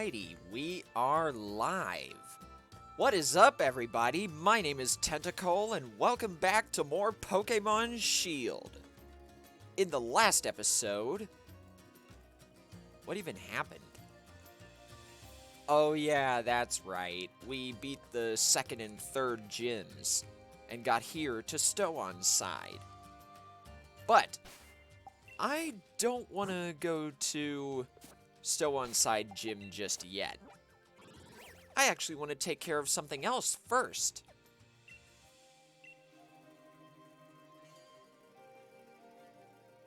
Alrighty, we are live. What is up, everybody? My name is Tentacle, and welcome back to more Pokémon Shield. In the last episode... What even happened? Oh yeah, that's right. We beat the second and third gyms, and got here to Stow-on-Side. But, I don't want to go to Stow-on-Side Gym just yet. I actually want to take care of something else first.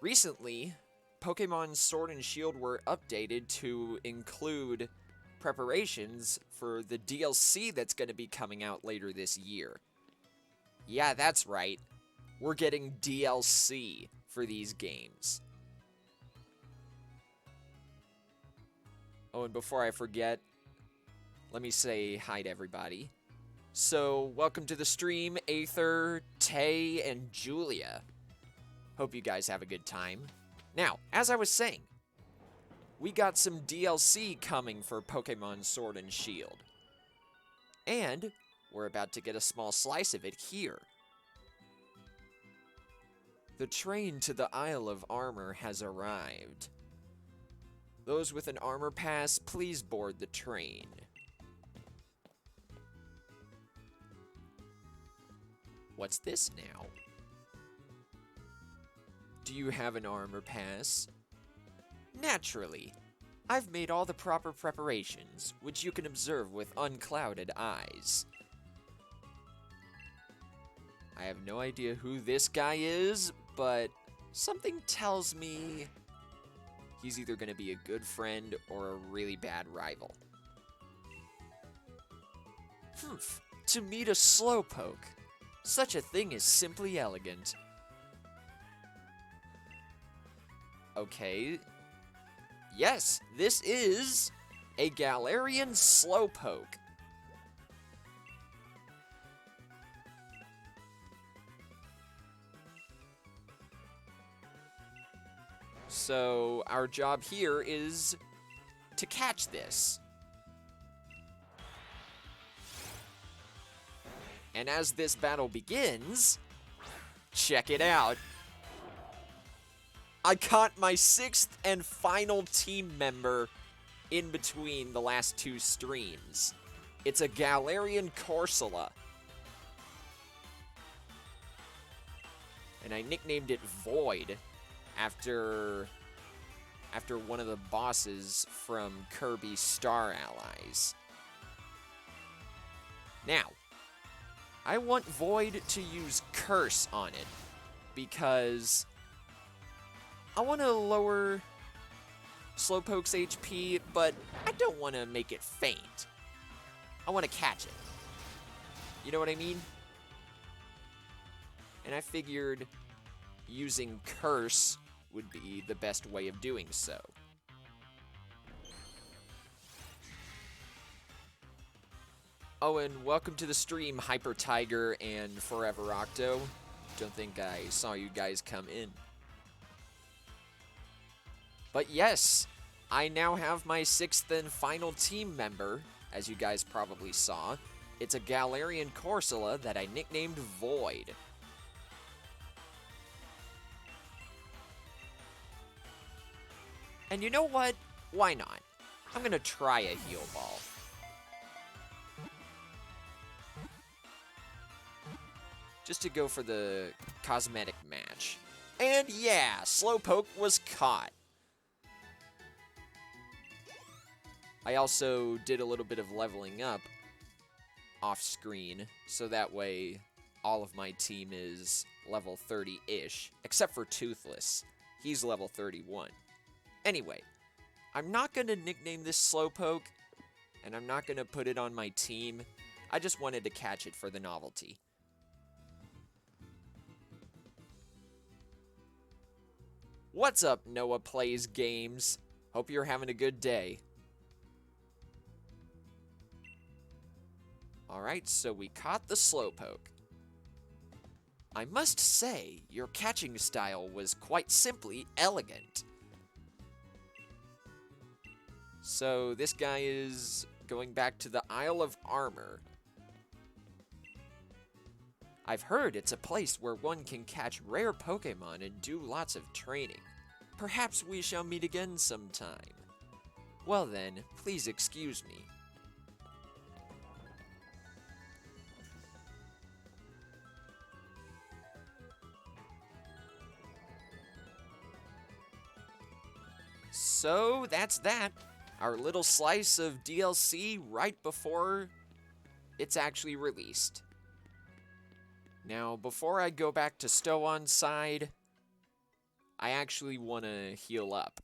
Recently, Pokémon Sword and Shield were updated to include preparations for the DLC that's going to be coming out later this year. Yeah, that's right. We're getting DLC for these games. Oh, and before I forget, let me say hi to everybody. So, welcome to the stream, Aether, Tay, and Julia. Hope you guys have a good time. Now, as I was saying, we got some DLC coming for Pokémon Sword and Shield. And we're about to get a small slice of it here. The train to the Isle of Armor has arrived. Those with an armor pass, please board the train. What's this now? Do you have an armor pass? Naturally. I've made all the proper preparations, which you can observe with unclouded eyes. I have no idea who this guy is, but something tells me he's either going to be a good friend or a really bad rival. Humph, to meet a Slowpoke. Such a thing is simply elegant. Okay. Yes, this is a Galarian Slowpoke. So, our job here is to catch this. And as this battle begins, check it out. I caught my 6th and final team member in between the last two streams. It's a Galarian Corsola. And I nicknamed it Void after one of the bosses from Kirby Star Allies. Now, I want Void to use Curse on it, because I want to lower Slowpoke's HP, but I don't want to make it faint. I want to catch it. You know what I mean? And I figured using Curse would be the best way of doing so. Oh, and welcome to the stream, Hyper Tiger and Forever Octo. Don't think I saw you guys come in. But yes, I now have my 6th and final team member, as you guys probably saw. It's a Galarian Corsola that I nicknamed Void. And you know what? Why not? I'm gonna try a Heal Ball. Just to go for the cosmetic match. And yeah, Slowpoke was caught. I also did a little bit of leveling up off screen, so that way all of my team is level 30-ish, except for Toothless. He's level 31. Anyway, I'm not going to nickname this Slowpoke, and I'm not going to put it on my team. I just wanted to catch it for the novelty. What's up, Noah Plays Games? Hope you're having a good day. Alright, so we caught the Slowpoke. I must say, your catching style was quite simply elegant. So this guy is going back to the Isle of Armor. I've heard it's a place where one can catch rare Pokémon and do lots of training. Perhaps we shall meet again sometime. Well then, please excuse me. So that's that. Our little slice of DLC right before it's actually released. Now, before I go back to Stow-on-Side, I actually want to heal up.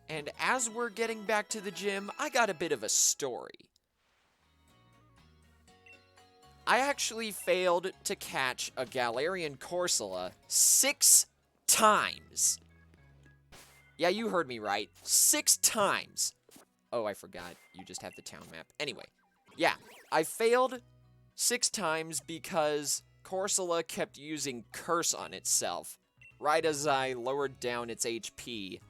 And as we're getting back to the gym, I got a bit of a story. I actually failed to catch a Galarian Corsola 6 times. Yeah, you heard me right. 6 times. Oh, I forgot. You just have the town map. Anyway, yeah, I failed 6 times because Corsola kept using Curse on itself right as I lowered down its HP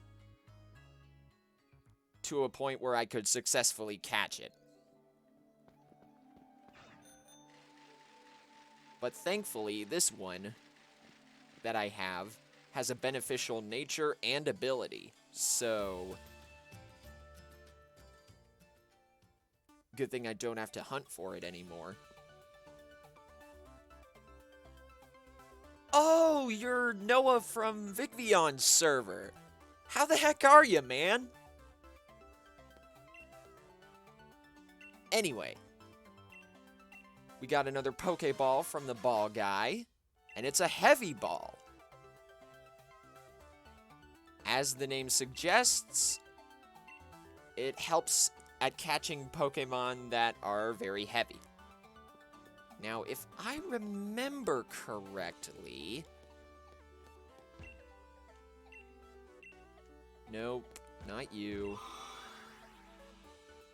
to a point where I could successfully catch it. But thankfully, this one that I have has a beneficial nature and ability, so good thing I don't have to hunt for it anymore. Oh, you're Noah from Vicvion's server. How the heck are you, man? Anyway, we got another Pokeball from the ball guy, and it's a heavy ball. As the name suggests, it helps at catching Pokemon that are very heavy. Now, if I remember correctly... Nope, not you.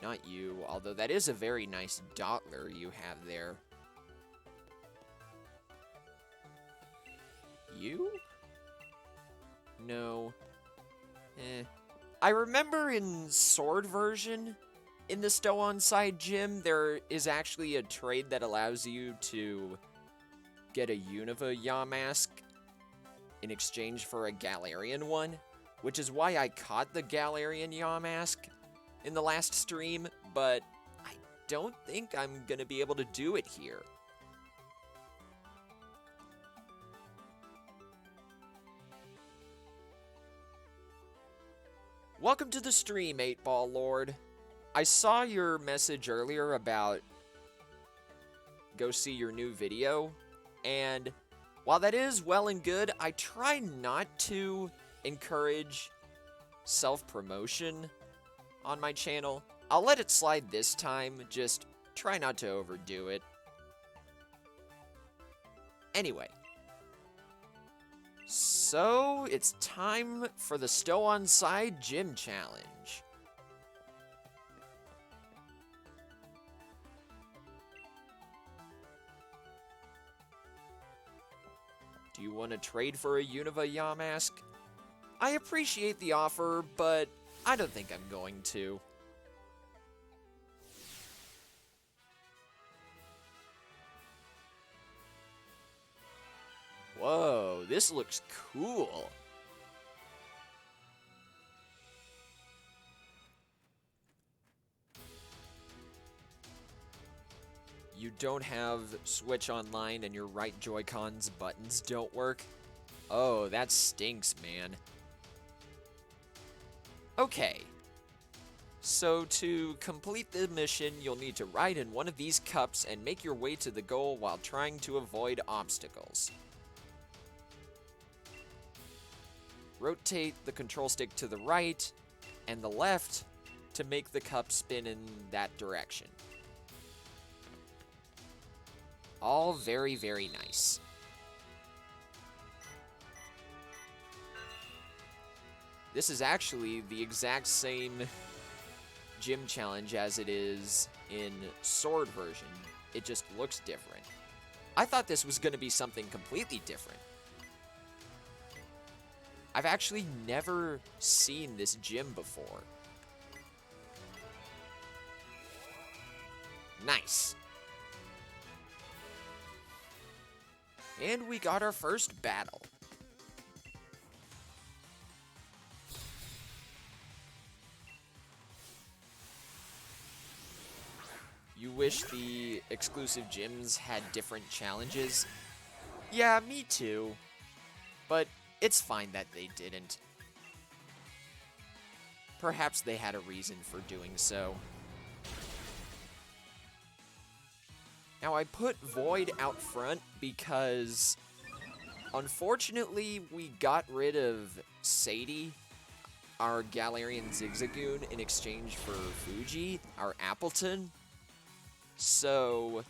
Not you, although that is a very nice Dottler you have there. You? No. I remember in Sword version, in the Stow-on-Side Gym, there is actually a trade that allows you to get a Unova Yamask in exchange for a Galarian one, which is why I caught the Galarian Yamask in the last stream, but I don't think I'm gonna be able to do it here. Welcome to the stream, 8-Ball Lord. I saw your message earlier about go see your new video, and while that is well and good, I try not to encourage self-promotion on my channel. I'll let it slide this time, just try not to overdo it. Anyway. So, it's time for the Stow-on-Side Gym Challenge. Do you want to trade for a Unova Yamask? I appreciate the offer, but I don't think I'm going to. Whoa, this looks cool. You don't have Switch Online and your right Joy-Con's buttons don't work? Oh, that stinks, man. Okay. So to complete the mission, you'll need to ride in one of these cups and make your way to the goal while trying to avoid obstacles. Rotate the control stick to the right and the left to make the cup spin in that direction. All very, very nice. This is actually the exact same gym challenge as it is in Sword version. It just looks different. I thought this was going to be something completely different. I've actually never seen this gym before. Nice. And we got our first battle. You wish the exclusive gyms had different challenges? Yeah, me too. But it's fine that they didn't. Perhaps they had a reason for doing so. Now, I put Void out front because, unfortunately, we got rid of Sadie, our Galarian Zigzagoon, in exchange for Fuji, our Appleton. So,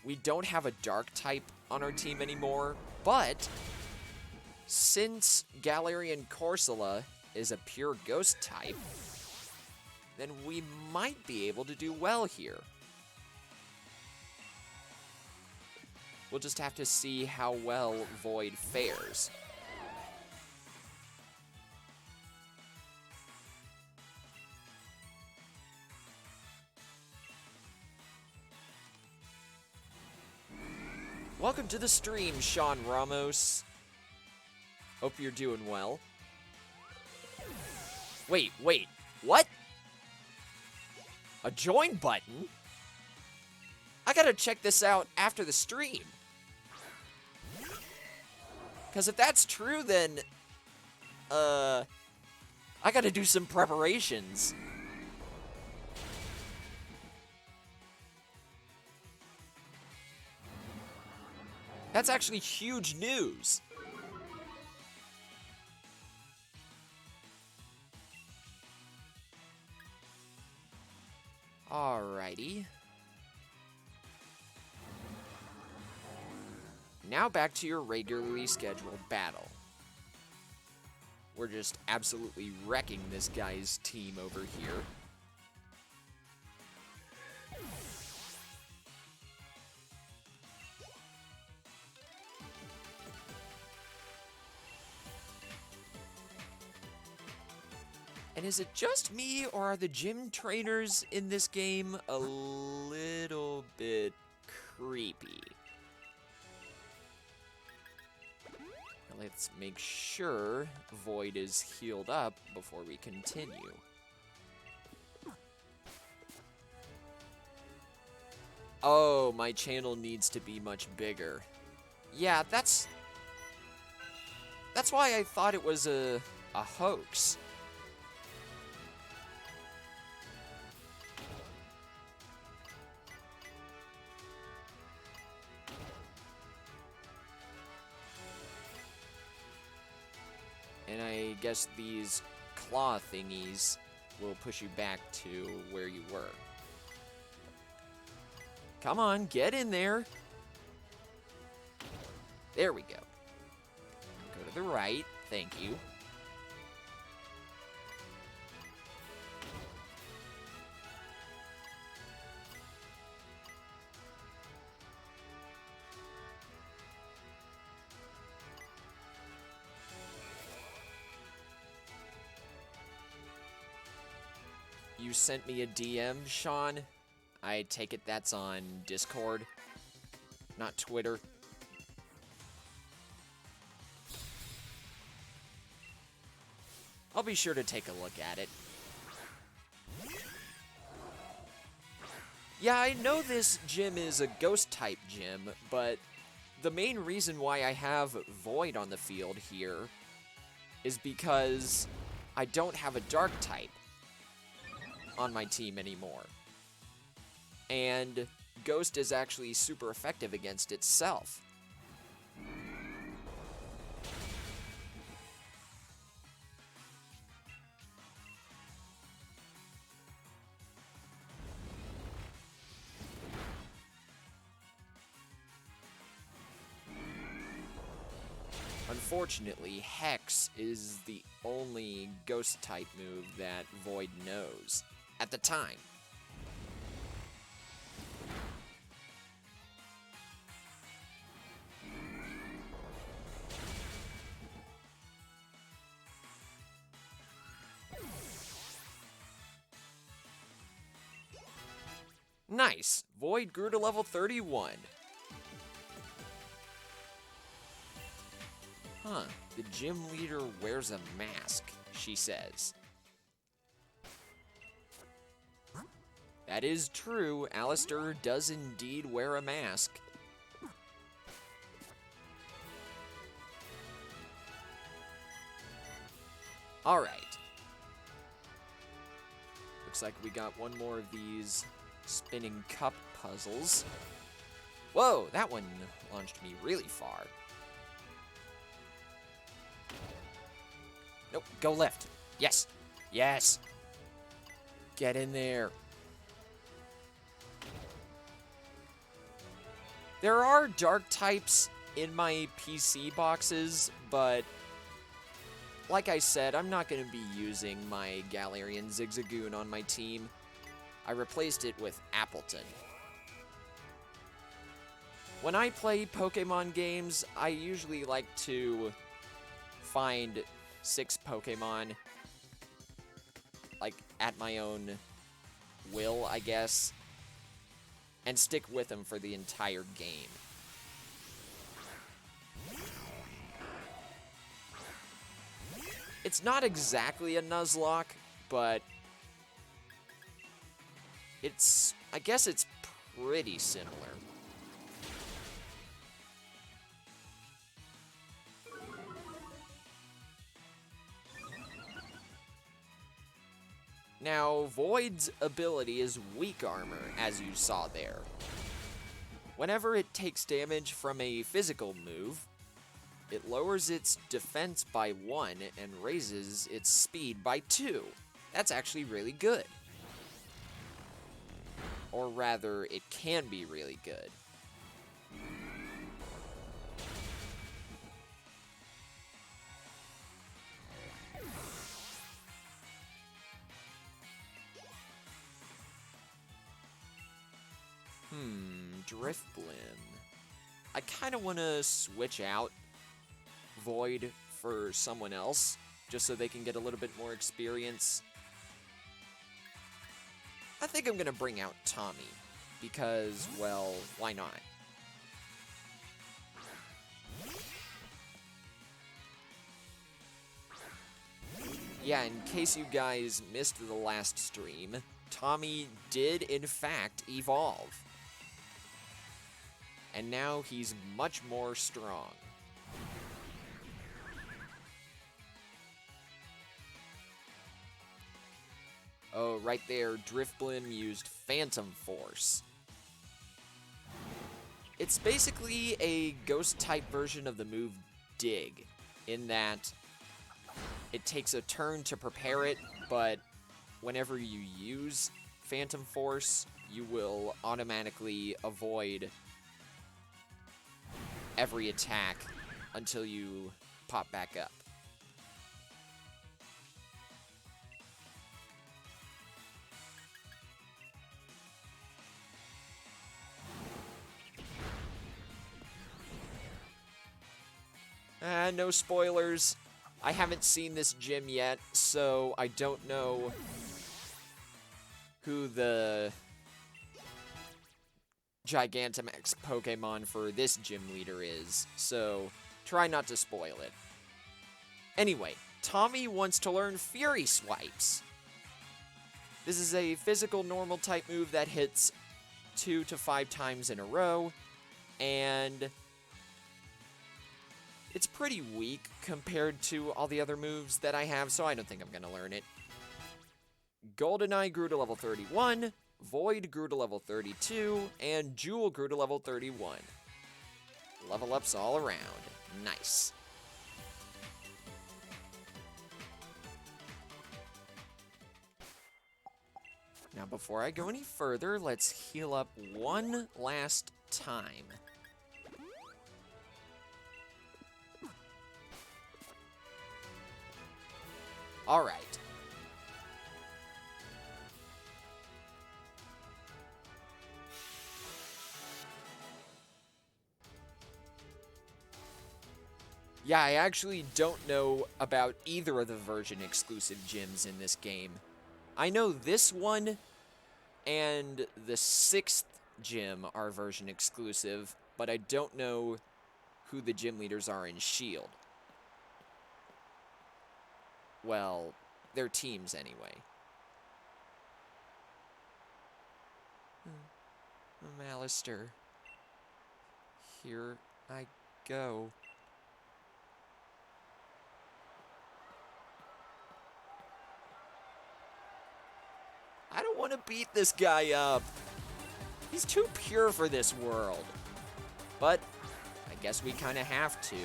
we don't have a Dark type on our team anymore, but since Galarian Corsola is a pure Ghost type, then we might be able to do well here. We'll just have to see how well Void fares. Welcome to the stream, Sean Ramos. Hope you're doing well. Wait, what? A join button? I gotta check this out after the stream. Because if that's true, then, I gotta do some preparations. That's actually huge news. Alrighty. Now back to your regularly scheduled battle. We're just absolutely wrecking this guy's team over here. And is it just me, or are the gym trainers in this game a little bit creepy? Let's make sure Void is healed up before we continue. Oh, my channel needs to be much bigger. Yeah, that's why I thought it was a hoax. And I guess these claw thingies will push you back to where you were. Come on, get in there. There we go. Go to the right. Thank you. You sent me a DM, Sean. I take it that's on Discord, not Twitter. I'll be sure to take a look at it. Yeah, I know this gym is a ghost type gym, but the main reason why I have Void on the field here is because I don't have a dark type on my team anymore. And Ghost is actually super effective against itself. Unfortunately, Hex is the only Ghost type move that Void knows at the time. Nice. Void grew to level 31. Huh. The gym leader wears a mask, she says. That is true. Allister does indeed wear a mask. Alright. Looks like we got one more of these spinning cup puzzles. Whoa, that one launched me really far. Nope, go left. Yes. Yes. Get in there. There are dark types in my PC boxes, but like I said, I'm not going to be using my Galarian Zigzagoon on my team. I replaced it with Appleton. When I play Pokemon games, I usually like to find 6 Pokemon, like, at my own will, I guess, and stick with them for the entire game. It's not exactly a Nuzlocke, but I guess it's pretty similar. Now, Void's ability is weak armor, as you saw there. Whenever it takes damage from a physical move, it lowers its defense by 1 and raises its speed by 2. That's actually really good. Or rather, it can be really good. Drifblim. I kind of want to switch out Void for someone else, just so they can get a little bit more experience. I think I'm going to bring out Tommy, because, well, why not? Yeah, in case you guys missed the last stream, Tommy did, in fact, evolve. And now he's much more strong. Oh, right there, Drifblim used Phantom Force. It's basically a ghost-type version of the move Dig, in that it takes a turn to prepare it, but whenever you use Phantom Force, you will automatically avoid every attack until you pop back up. No spoilers. I haven't seen this gym yet, so I don't know who the Gigantamax Pokémon for this gym leader is, so try not to spoil it. Anyway, Tommy wants to learn Fury Swipes. This is a physical normal type move that hits 2 to 5 times in a row, and it's pretty weak compared to all the other moves that I have, so I don't think I'm going to learn it. Goldeneye grew to level 31, Void grew to level 32, and Jewel grew to level 31. Level ups all around. Nice. Now, before I go any further, let's heal up one last time. All right. Yeah, I actually don't know about either of the version exclusive gyms in this game. I know this one and the 6th gym are version exclusive, but I don't know who the gym leaders are in Shield. Well, their teams anyway. Allister. Here I go. I don't want to beat this guy up. He's too pure for this world. But I guess we kind of have to.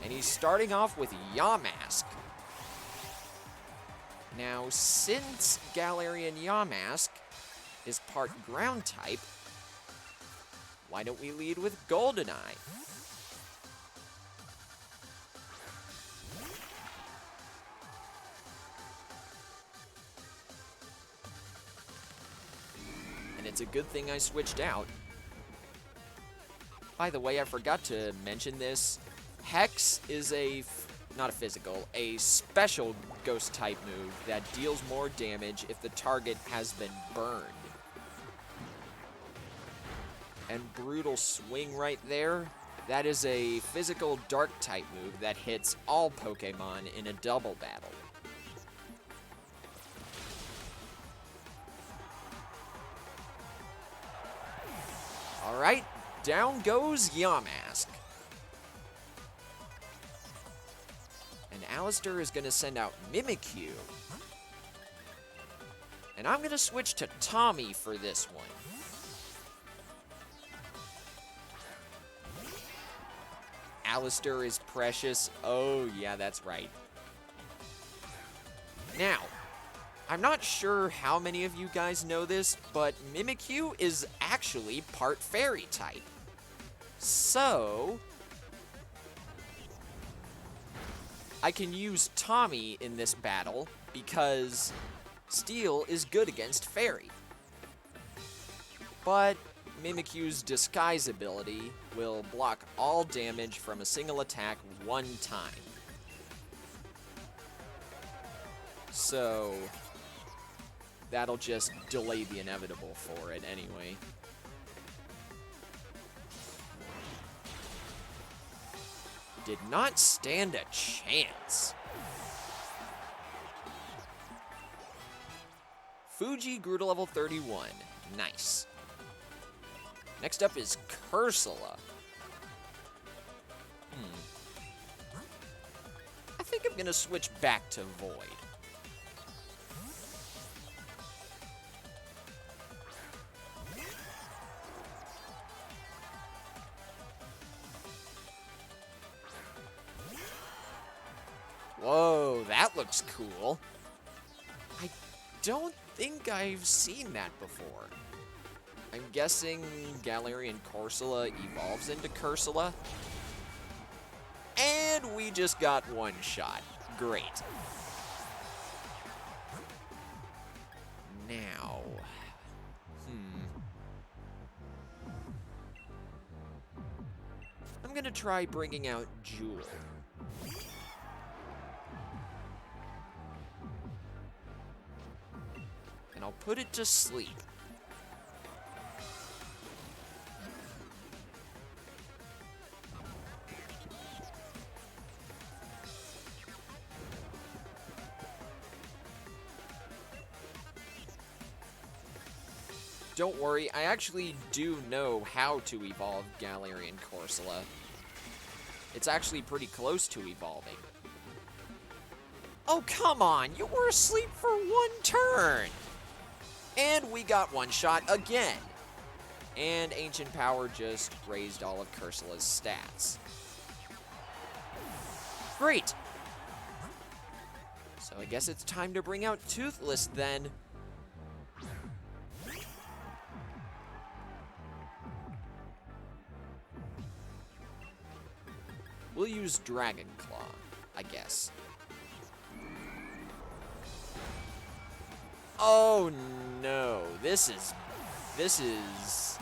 And he's starting off with Yamask. Now, since Galarian Yamask is part ground type, why don't we lead with Goldeneye? And it's a good thing I switched out. By the way, I forgot to mention this. Hex is not a physical, a special ghost type move that deals more damage if the target has been burned. And Brutal Swing right there, that is a physical dark type move that hits all Pokemon in a double battle. Alright, down goes Yamask. And Allister is going to send out Mimikyu. And I'm going to switch to Tommy for this one. Allister is precious. Oh, yeah, that's right. Now, I'm not sure how many of you guys know this, but Mimikyu is actually part fairy type. So, I can use Tommy in this battle because Steel is good against fairy. But Mimikyu's disguise ability will block all damage from a single attack one time. So that'll just delay the inevitable for it anyway. Did not stand a chance. Fuji grew to level 31. Nice. Next up is Cursula. I think I'm gonna switch back to Void. Whoa, that looks cool. I don't think I've seen that before. I'm guessing Galarian Corsola evolves into Cursula. And we just got one shot. Great. Now. I'm gonna try bringing out Jewel. And I'll put it to sleep. Don't worry, I actually do know how to evolve Galarian Corsola. It's actually pretty close to evolving. Oh, come on! You were asleep for one turn! And we got one shot again. And Ancient Power just raised all of Cursula's stats. Great! So I guess it's time to bring out Toothless then. We'll use Dragon Claw, I guess. Oh no, this is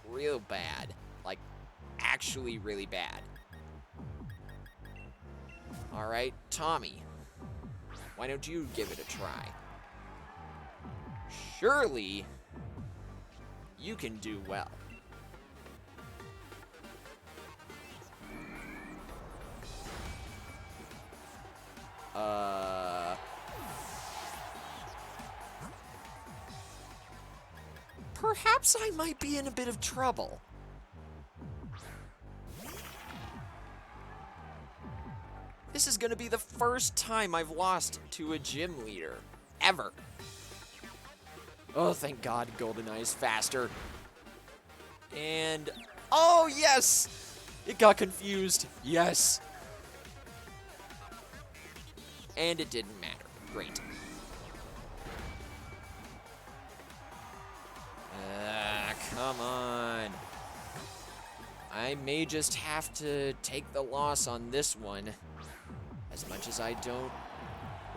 real bad. Like, actually really bad. Alright, Tommy. Why don't you give it a try? Surely, you can do well. Perhaps I might be in a bit of trouble. This is gonna be the first time I've lost to a gym leader, ever. Oh, thank God GoldenEye is faster. And, oh yes! It got confused, yes. And it didn't matter, great. Come on. I may just have to take the loss on this one, as much as I don't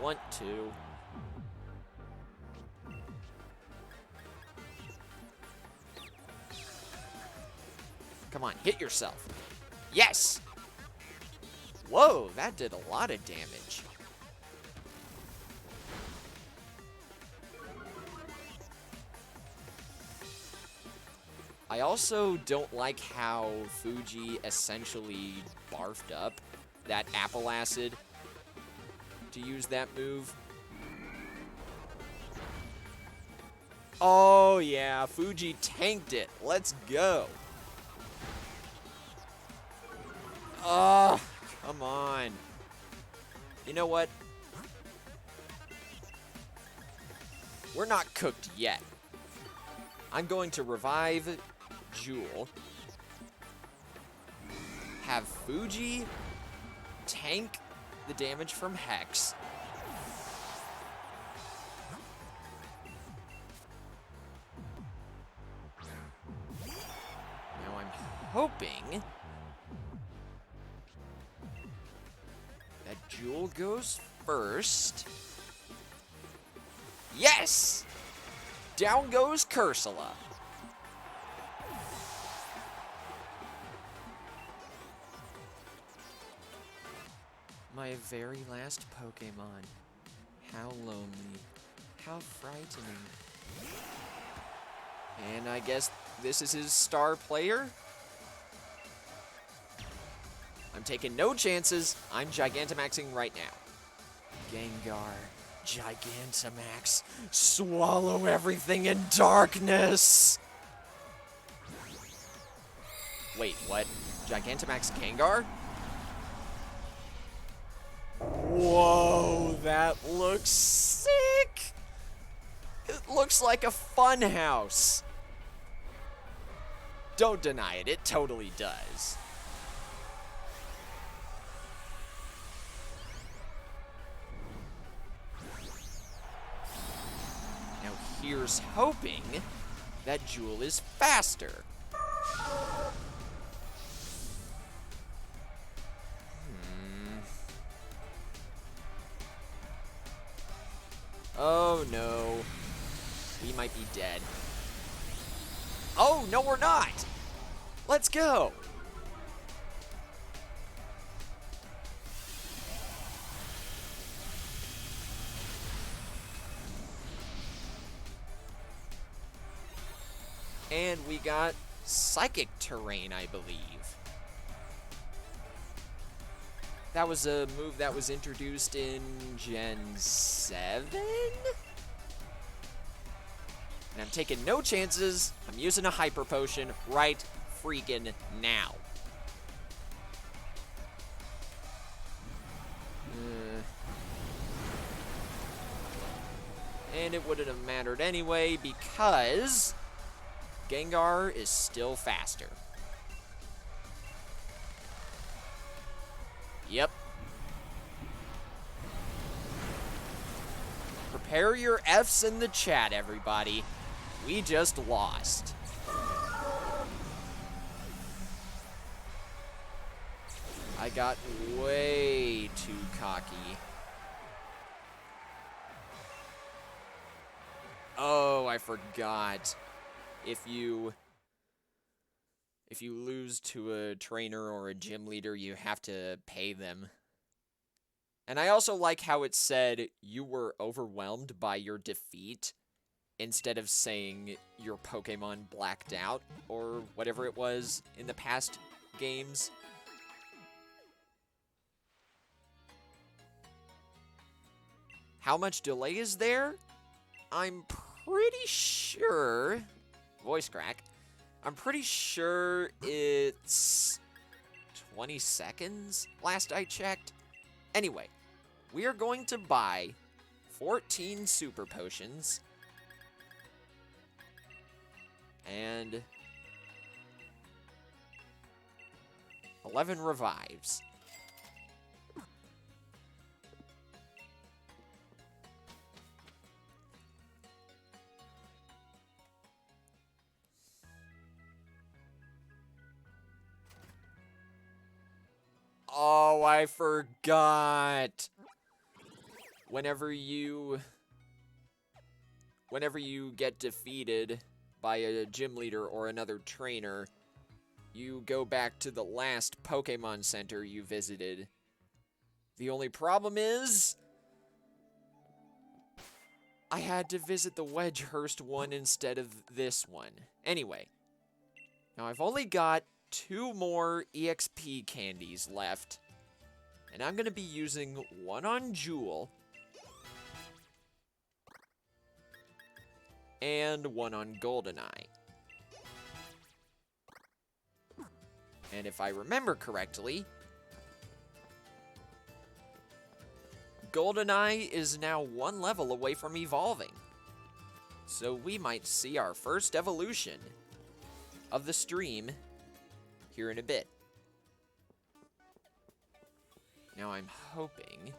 want to. Come on, hit yourself. Yes! Whoa, that did a lot of damage. I also don't like how Fuji essentially barfed up that apple acid to use that move. Oh yeah, Fuji tanked it. Let's go. Oh, come on. You know what? We're not cooked yet. I'm going to revive Jewel. Have Fuji tank the damage from Hex. Now I'm hoping that Jewel goes first. Yes! Down goes Cursula. My very last Pokemon. How lonely. How frightening. And I guess this is his star player? I'm taking no chances. I'm Gigantamaxing right now. Gengar. Gigantamax. Swallow everything in darkness! Wait, what? Gigantamax Gengar? Whoa, that looks sick! It looks like a fun house. Don't deny it, it totally does. Now here's hoping that Jewel is faster. Oh no, we might be dead. Oh, no we're not! Let's go! And we got Psychic Terrain, I believe. That was a move that was introduced in Gen 7? And I'm taking no chances. I'm using a Hyper Potion right freaking now. And it wouldn't have mattered anyway because Gengar is still faster. Yep. Prepare your Fs in the chat, everybody. We just lost. I got way too cocky. Oh, I forgot. If you lose to a trainer or a gym leader, you have to pay them. And I also like how it said you were overwhelmed by your defeat instead of saying your Pokemon blacked out or whatever it was in the past games. How much delay is there? I'm pretty sure... Voice crack. I'm pretty sure it's 20 seconds last I checked. Anyway, we are going to buy 14 Super Potions and 11 Revives. Oh, I forgot. Whenever you get defeated by a gym leader or another trainer, you go back to the last Pokemon Center you visited. The only problem is, I had to visit the Wedgehurst one instead of this one. Anyway, now I've only got 2 more EXP candies left, and I'm going to be using one on Jewel and one on Goldeneye. And if I remember correctly, Goldeneye is now 1 level away from evolving. So we might see our first evolution of the stream here in a bit. Now I'm hoping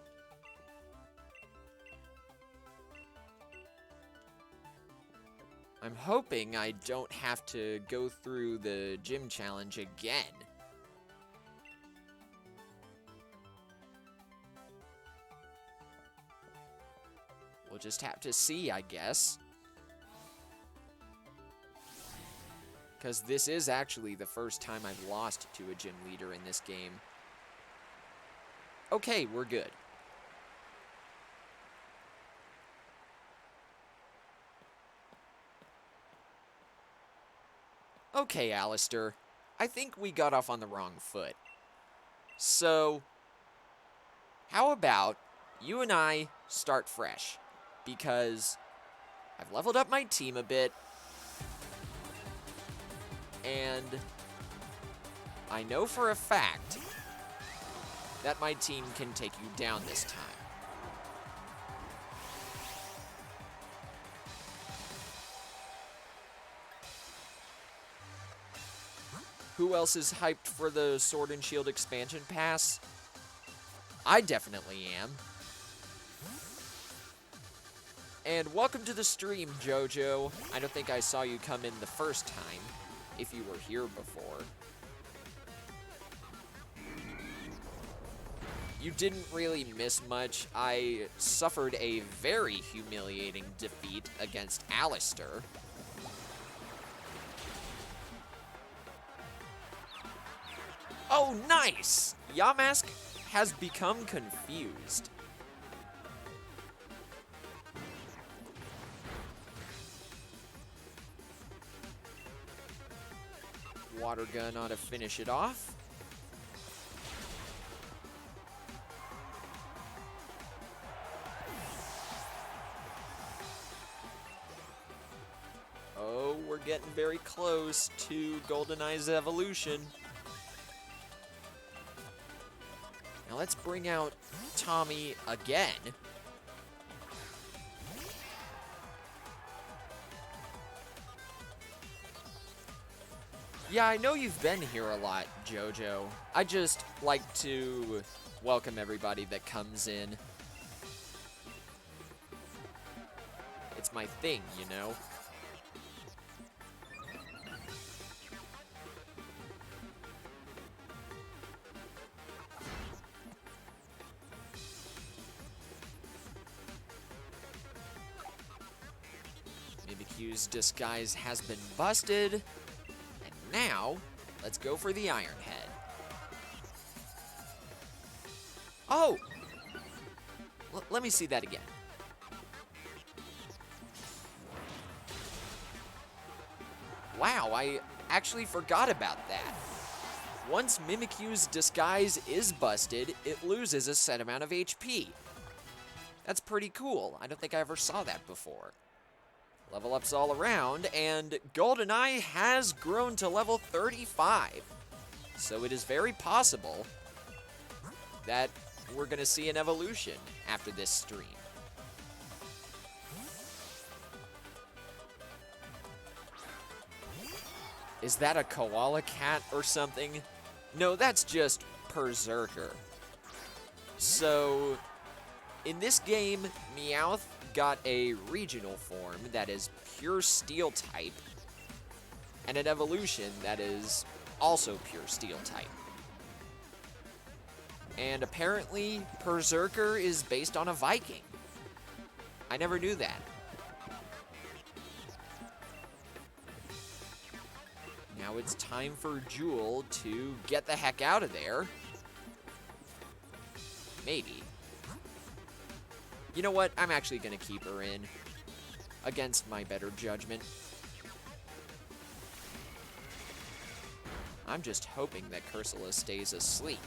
I don't have to go through the gym challenge again. We'll just have to see, I guess. Because this is actually the first time I've lost to a gym leader in this game. Okay, we're good. Okay, Allister. I think we got off on the wrong foot. So, how about you and I start fresh? Because I've leveled up my team a bit, and I know for a fact that my team can take you down this time. Who else is hyped for the Sword and Shield expansion pass? I definitely am. And welcome to the stream, Jojo. I don't think I saw you come in the first time, if you were here before. You didn't really miss much. I suffered a very humiliating defeat against Allister. Oh, nice! Yamask has become confused. Water gun ought to finish it off. Oh, we're getting very close to Goldeneye's evolution. Now let's bring out Tommy again. Yeah, I know you've been here a lot, Jojo. I just like to welcome everybody that comes in. It's my thing, you know? Mimikyu's disguise has been busted. Now, let's go for the Iron Head. Oh! Let me see that again. Wow, I actually forgot about that. Once Mimikyu's disguise is busted, it loses a set amount of HP. That's pretty cool. I don't think I ever saw that before. Level ups all around, and GoldenEye has grown to level 35. So it is very possible that we're going to see an evolution after this stream. Is that a koala cat or something? No, that's just Berserker. So, in this game, Meowth got a regional form that is pure steel type, and an evolution that is also pure steel type. And apparently, Berserker is based on a Viking. I never knew that. Now it's time for Jewel to get the heck out of there. Maybe. You know what? I'm actually going to keep her in against my better judgment. I'm just hoping that Cursula stays asleep.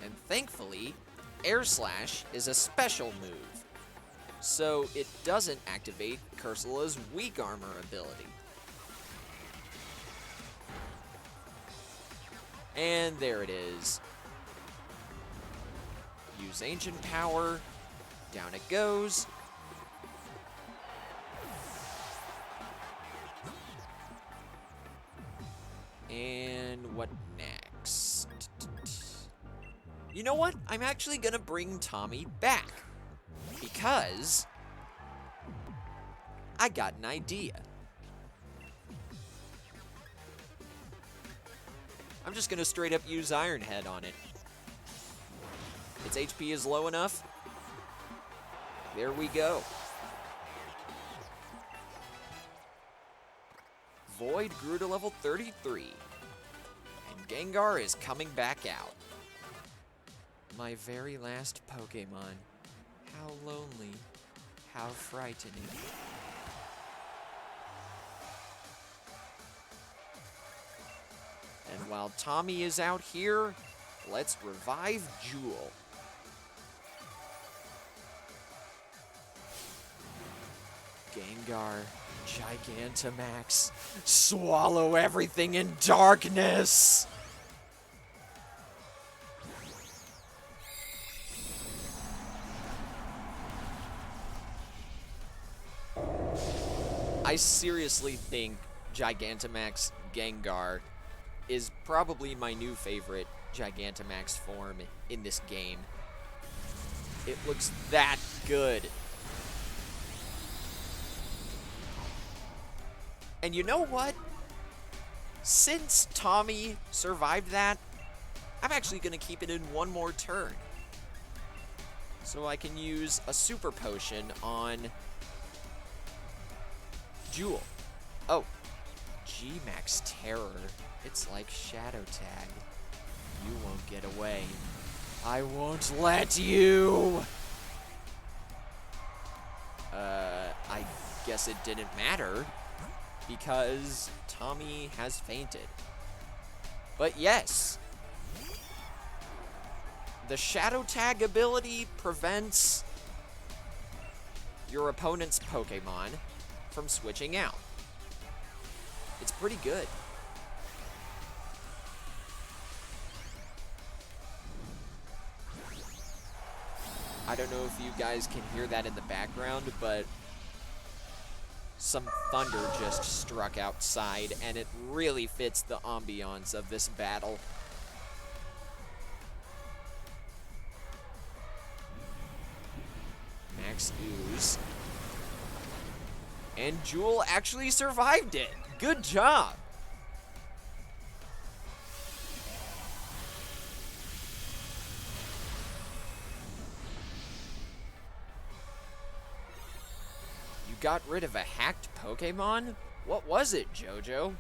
And thankfully, Air Slash is a special move, so it doesn't activate Cursula's weak armor ability. And there it is. Use Ancient Power. Down it goes. And what next? You know what? I'm actually gonna bring Tommy back, because I got an idea. I'm just gonna straight up use Iron Head on it. Its HP is low enough. There we go. Void grew to level 33. And Gengar is coming back out. My very last Pokemon. How lonely. How frightening. And while Tommy is out here, let's revive Jewel. Gengar, Gigantamax, swallow everything in darkness! I seriously think Gigantamax Gengar is probably my new favorite Gigantamax form in this game. It looks that good. And you know what? Since Tommy survived that, I'm actually going to keep it in one more turn. So I can use a super potion on Jewel. Oh, G-Max Terror. It's like Shadow Tag. You won't get away. I won't let you! I guess it didn't matter, because Tommy has fainted. But yes, the Shadow Tag ability prevents your opponent's Pokemon from switching out. It's pretty good. I don't know if you guys can hear that in the background, but some thunder just struck outside, and it really fits the ambiance of this battle. Max Ooze. And Jewel actually survived it. Good job. You got rid of a hacked Pokemon? What was it, JoJo?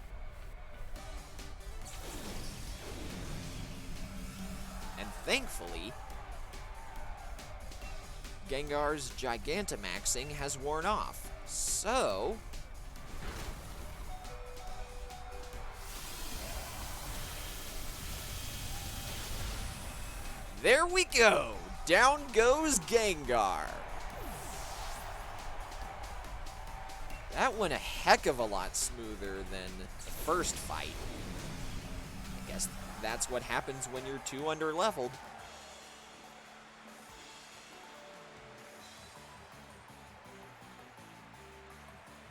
And thankfully, Gengar's Gigantamaxing has worn off. So... there we go! Down goes Gengar! That went a heck of a lot smoother than the first fight. I guess that's what happens when you're too underleveled.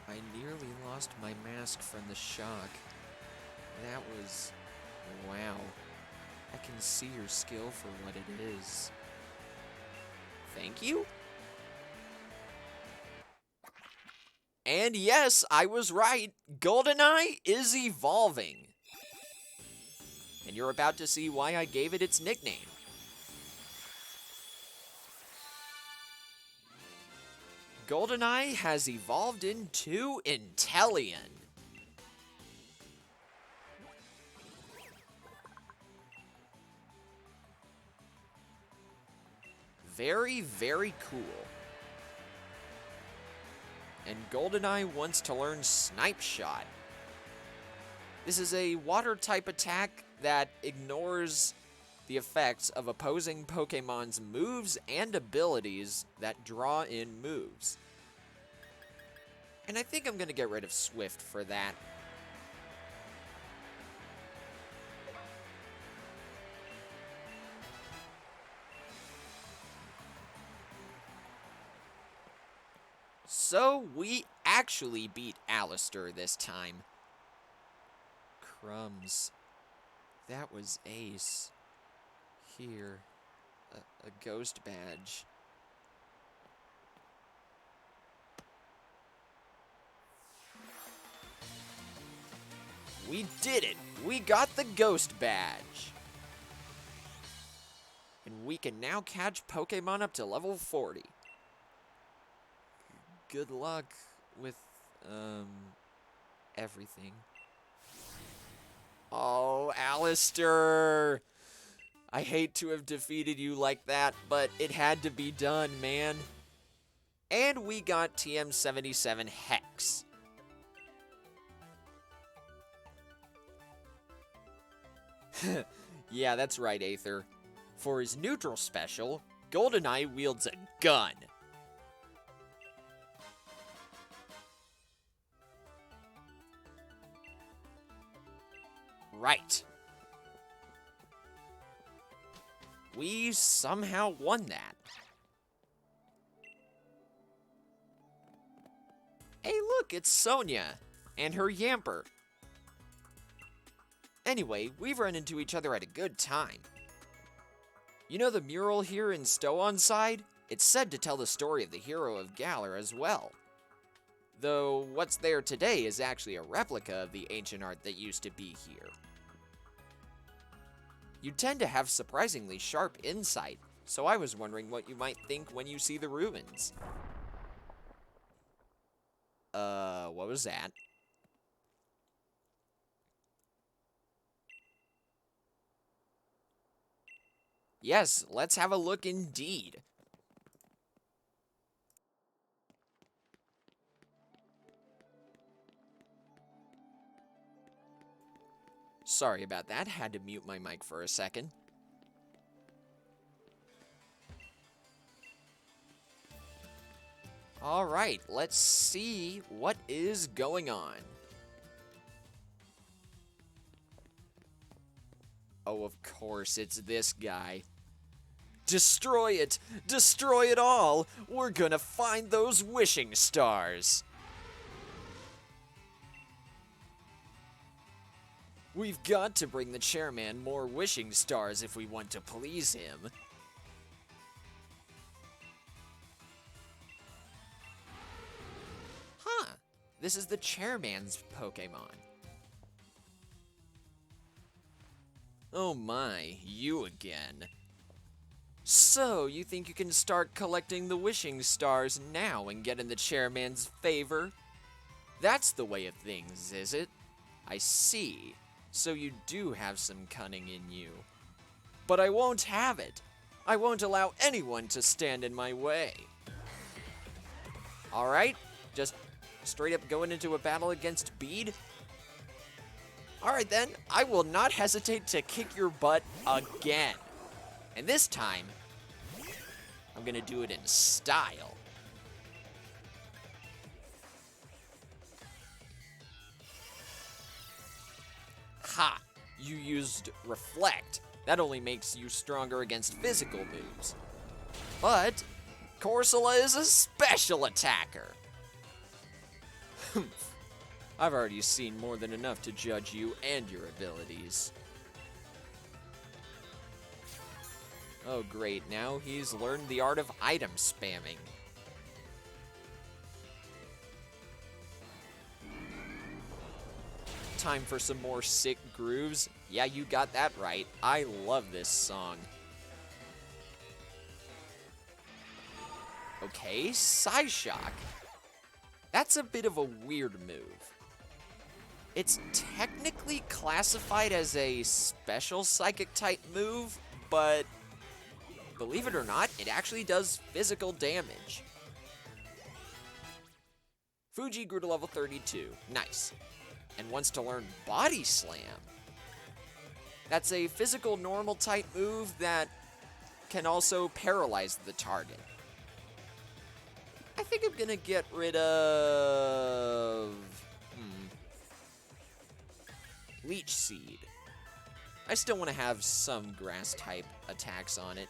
I nearly lost my mask from the shock. That was... wow. I can see your skill for what it is. Thank you? And yes, I was right. GoldenEye is evolving. And you're about to see why I gave it its nickname. GoldenEye has evolved into Inteleon. Very, very cool. And GoldenEye wants to learn Snipe Shot. This is a water-type attack that ignores the effects of opposing Pokemon's moves and abilities that draw in moves. And I think I'm going to get rid of Swift for that. So, we actually beat Allister this time. Crumbs. That was ace. Here. A ghost badge. We did it! We got the ghost badge! And we can now catch Pokemon up to level 40. Good luck with, everything. Oh, Allister! I hate to have defeated you like that, but it had to be done, man. And we got TM77 Hex. Yeah, that's right, Aether. For his neutral special, GoldenEye wields a gun. Right. We somehow won that. Hey, look, it's Sonia and her Yamper. Anyway, we've run into each other at a good time. You know the mural here in Stow-on-Side? It's said to tell the story of the hero of Galar as well. Though what's there today is actually a replica of the ancient art that used to be here. You tend to have surprisingly sharp insight, so I was wondering what you might think when you see the ruins. What was that? Yes, let's have a look indeed. Sorry about that, had to mute my mic for a second. Alright, let's see what is going on. Oh, of course, it's this guy. Destroy it! Destroy it all! We're gonna find those wishing stars! We've got to bring the chairman more wishing stars if we want to please him. Huh. This is the chairman's Pokémon. Oh my, you again. So, you think you can start collecting the wishing stars now and get in the chairman's favor? That's the way of things, is it? I see. So you do have some cunning in you. But I won't have it. I won't allow anyone to stand in my way. Alright, just straight up going into a battle against Bede. Alright then, I will not hesitate to kick your butt again. And this time, I'm gonna do it in style. Ha! You used Reflect. That only makes you stronger against physical moves. But Corsola is a special attacker. I've already seen more than enough to judge you and your abilities. Oh great, now he's learned the art of item spamming. Time for some more sick grooves. Yeah, you got that right. I love this song. Okay, Psyshock. That's a bit of a weird move. It's technically classified as a special psychic type move, but believe it or not, it actually does physical damage. Fuji grew to level 32. Nice. And wants to learn Body Slam. That's a physical normal type move that can also paralyze the target. I think I'm gonna get rid of... Leech Seed. I still want to have some grass type attacks on it.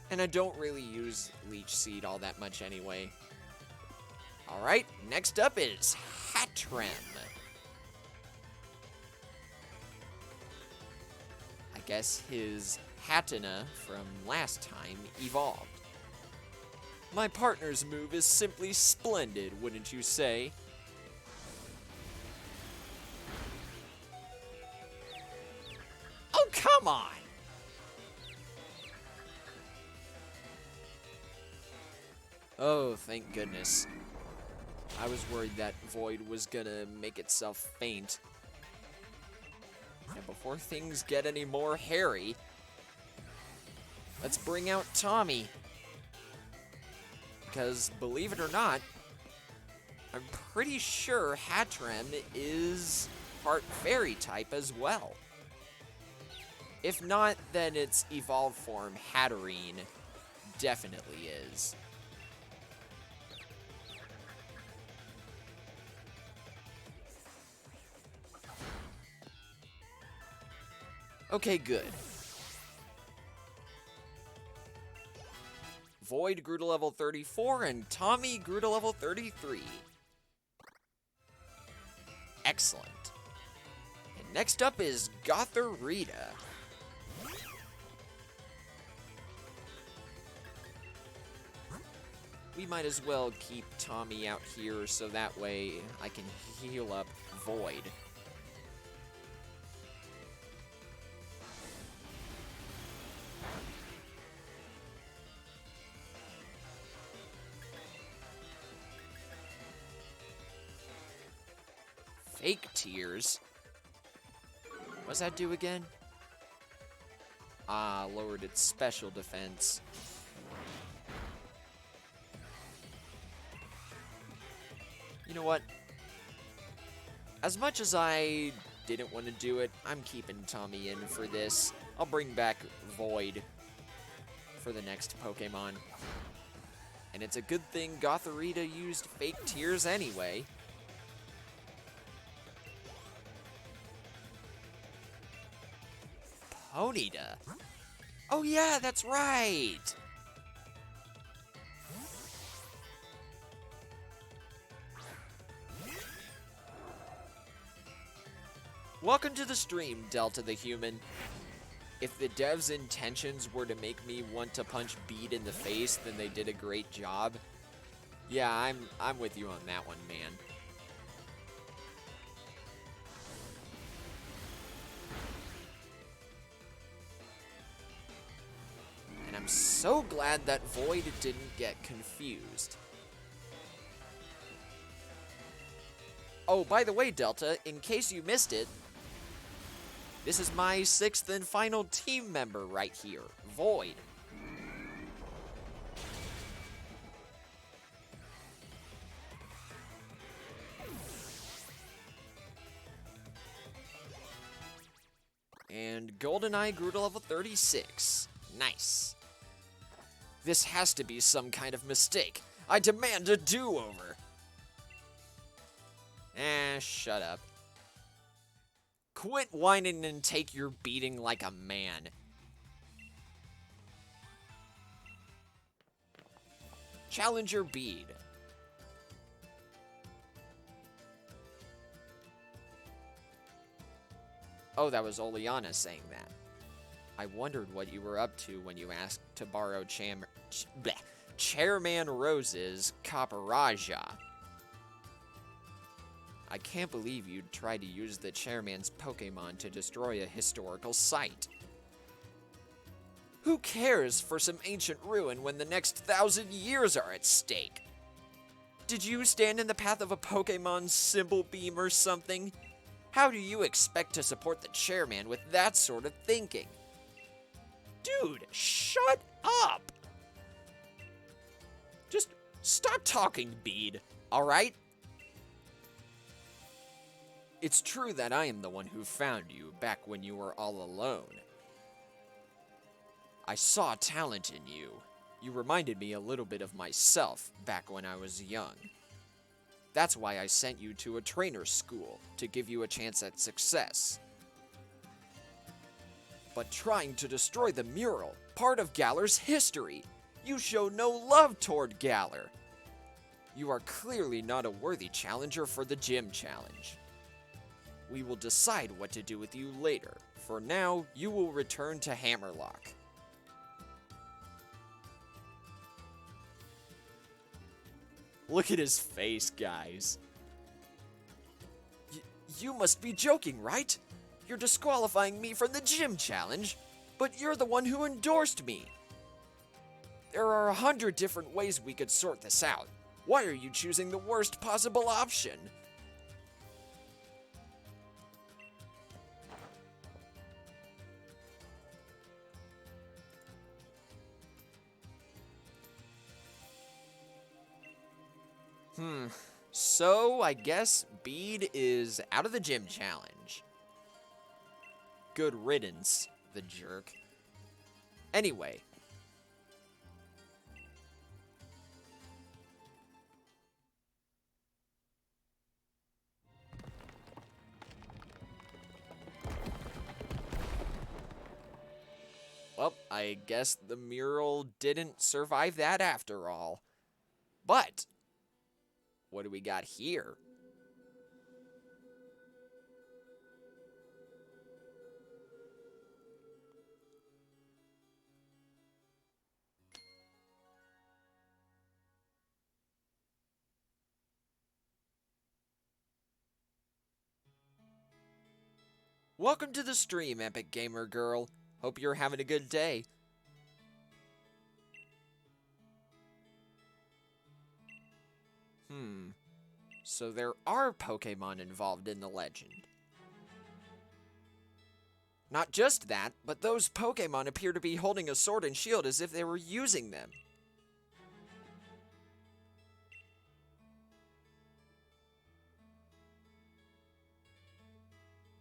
And I don't really use Leech Seed all that much anyway. Alright, next up is Hattrem. I guess his Hatenna from last time evolved. My partner's move is simply splendid, wouldn't you say? Oh, come on! Oh, thank goodness. I was worried that Void was gonna make itself faint. And before things get any more hairy, let's bring out Tommy. Because, believe it or not, I'm pretty sure Hattrem is part fairy type as well. If not, then its evolved form, Hatterene, definitely is. Okay, good. Void grew to level 34, and Tommy grew to level 33. Excellent. And next up is Gotharita. We might as well keep Tommy out here so that way I can heal up Void. Fake Tears? What does that do again? Ah, lowered its special defense. You know what? As much as I didn't want to do it, I'm keeping Tommy in for this. I'll bring back Void for the next Pokemon. And it's a good thing Gotharita used Fake Tears anyway. Ponyta. Oh yeah, that's right! Welcome to the stream, Delta the Human. If the devs' intentions were to make me want to punch Bede in the face, then they did a great job. Yeah, I'm with you on that one, man. And I'm so glad that Void didn't get confused. Oh, by the way, Delta, in case you missed it, This is my 6th and final team member right here, Void. And GoldenEye grew to level 36. Nice. This has to be some kind of mistake. I demand a do-over. Shut up. Quit whining and take your beating like a man. Challenger Bead. Oh, that was Oleana saying that. I wondered what you were up to when you asked to borrow Chairman Rose's Caparaja. I can't believe you'd try to use the Chairman's Pokémon to destroy a historical site. Who cares for some ancient ruin when the next 1,000 years are at stake? Did you stand in the path of a Pokémon symbol beam or something? How do you expect to support the Chairman with that sort of thinking? Dude, shut up! Just stop talking, Bead, alright? It's true that I am the one who found you back when you were all alone. I saw talent in you. You reminded me a little bit of myself back when I was young. That's why I sent you to a trainer school, to give you a chance at success. But trying to destroy the mural, part of Galar's history, you show no love toward Galar. You are clearly not a worthy challenger for the gym challenge. We will decide what to do with you later. For now, you will return to Hammerlock. Look at his face, guys. You must be joking, right? You're disqualifying me from the gym challenge, but you're the one who endorsed me. There are 100 different ways we could sort this out. Why are you choosing the worst possible option? So I guess Bead is out of the gym challenge. Good riddance, the jerk. Anyway. Well, I guess the mural didn't survive that after all. But what do we got here? Welcome to the stream, Epic Gamer Girl. Hope you're having a good day. So there are Pokémon involved in the legend. Not just that, but those Pokémon appear to be holding a sword and shield as if they were using them.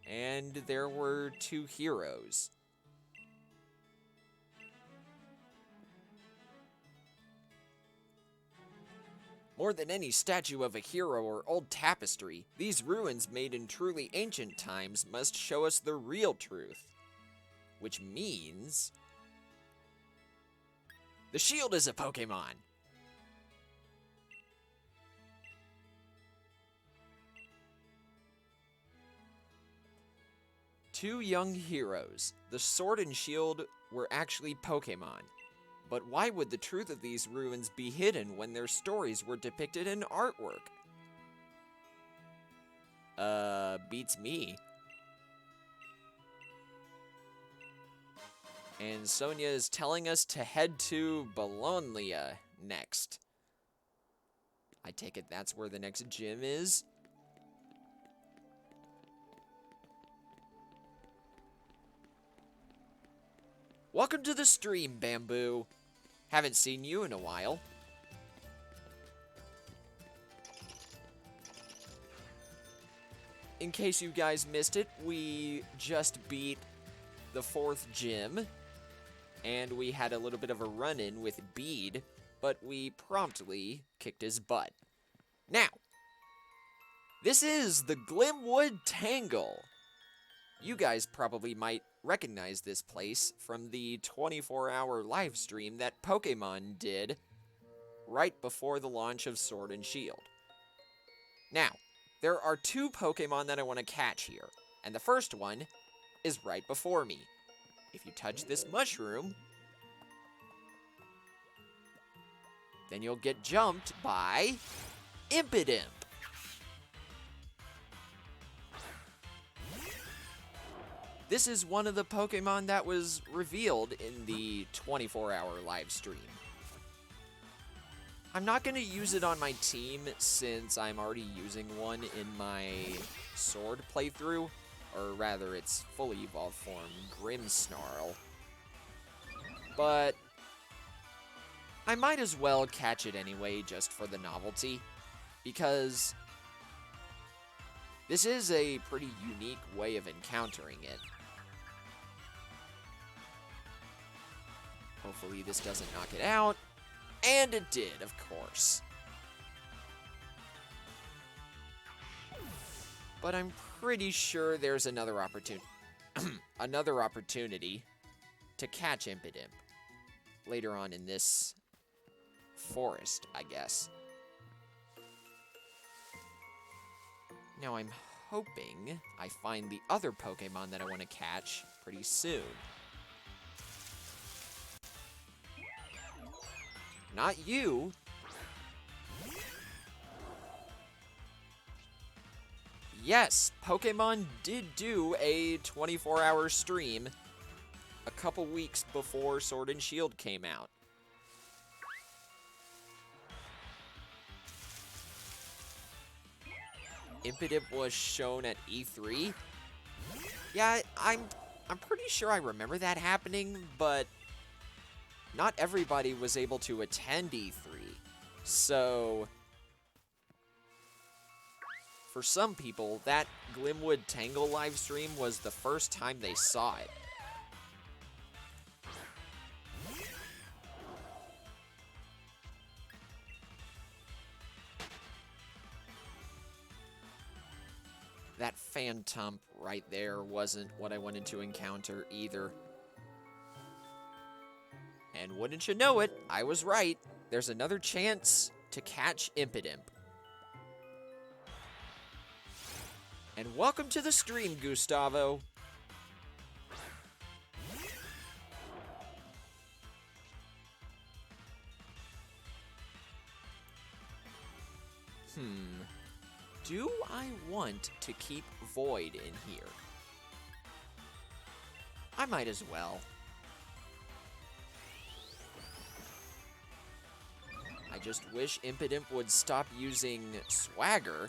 And there were 2 heroes. More than any statue of a hero or old tapestry, these ruins made in truly ancient times must show us the real truth. Which means the shield is a Pokémon! Two young heroes. The sword and shield were actually Pokémon. But why would the truth of these ruins be hidden when their stories were depicted in artwork? Beats me. And Sonia is telling us to head to Bologna next. I take it that's where the next gym is. Welcome to the stream, Bamboo. Haven't seen you in a while. In case you guys missed it, we just beat the 4th gym, and we had a little bit of a run-in with Bede, but we promptly kicked his butt. Now, this is the Glimwood Tangle. You guys probably might recognize this place from the 24-hour live stream that Pokémon did right before the launch of Sword and Shield. Now, there are 2 Pokémon that I want to catch here, and the first one is right before me. If you touch this mushroom, then you'll get jumped by Impidimp. This is one of the Pokemon that was revealed in the 24-hour live stream. I'm not going to use it on my team since I'm already using one in my Sword playthrough, or rather its fully evolved form, Grimmsnarl. But I might as well catch it anyway just for the novelty, because this is a pretty unique way of encountering it. Hopefully this doesn't knock it out. And it did, of course. But I'm pretty sure there's another opportunity to catch Impidimp later on in this forest, I guess. Now I'm hoping I find the other Pokemon that I want to catch pretty soon. Not you. Yes, Pokemon did do a 24-hour stream a couple weeks before Sword and Shield came out. Impidimp was shown at E3. Yeah, I'm pretty sure I remember that happening, but not everybody was able to attend E3. So for some people, that Glimwood Tangle livestream was the first time they saw it. That Phantump right there wasn't what I wanted to encounter either. And wouldn't you know it, I was right. There's another chance to catch Impidimp. And welcome to the stream, Gustavo. Do I want to keep Void in here? I might as well. I just wish Impidimp would stop using Swagger.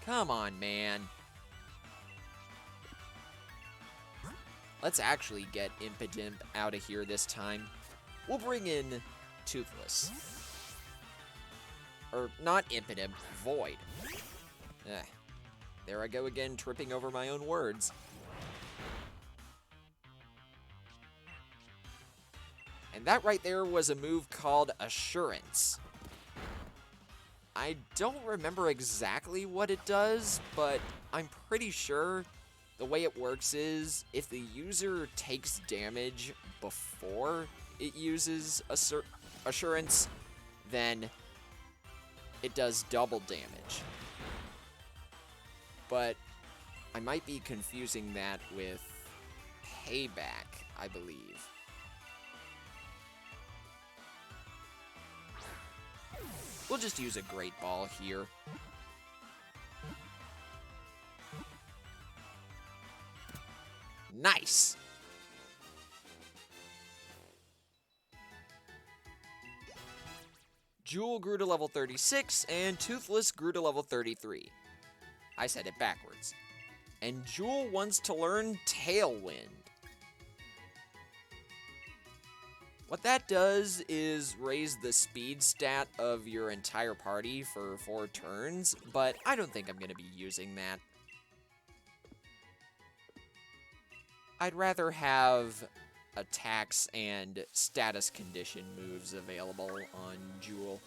Come on, man. Let's actually get Impidimp out of here this time. We'll bring in Toothless. Or not Impidimp, Void. There I go again, tripping over my own words. And that right there was a move called Assurance. I don't remember exactly what it does, but I'm pretty sure the way it works is if the user takes damage before it uses Assurance, then it does double damage. But I might be confusing that with Payback, I believe. We'll just use a Great Ball here. Nice! Jewel grew to level 36, and Toothless grew to level 33. I said it backwards. And Jewel wants to learn Tailwind. What that does is raise the speed stat of your entire party for 4 turns, but I don't think I'm going to be using that. I'd rather have attacks and status condition moves available on Jewel.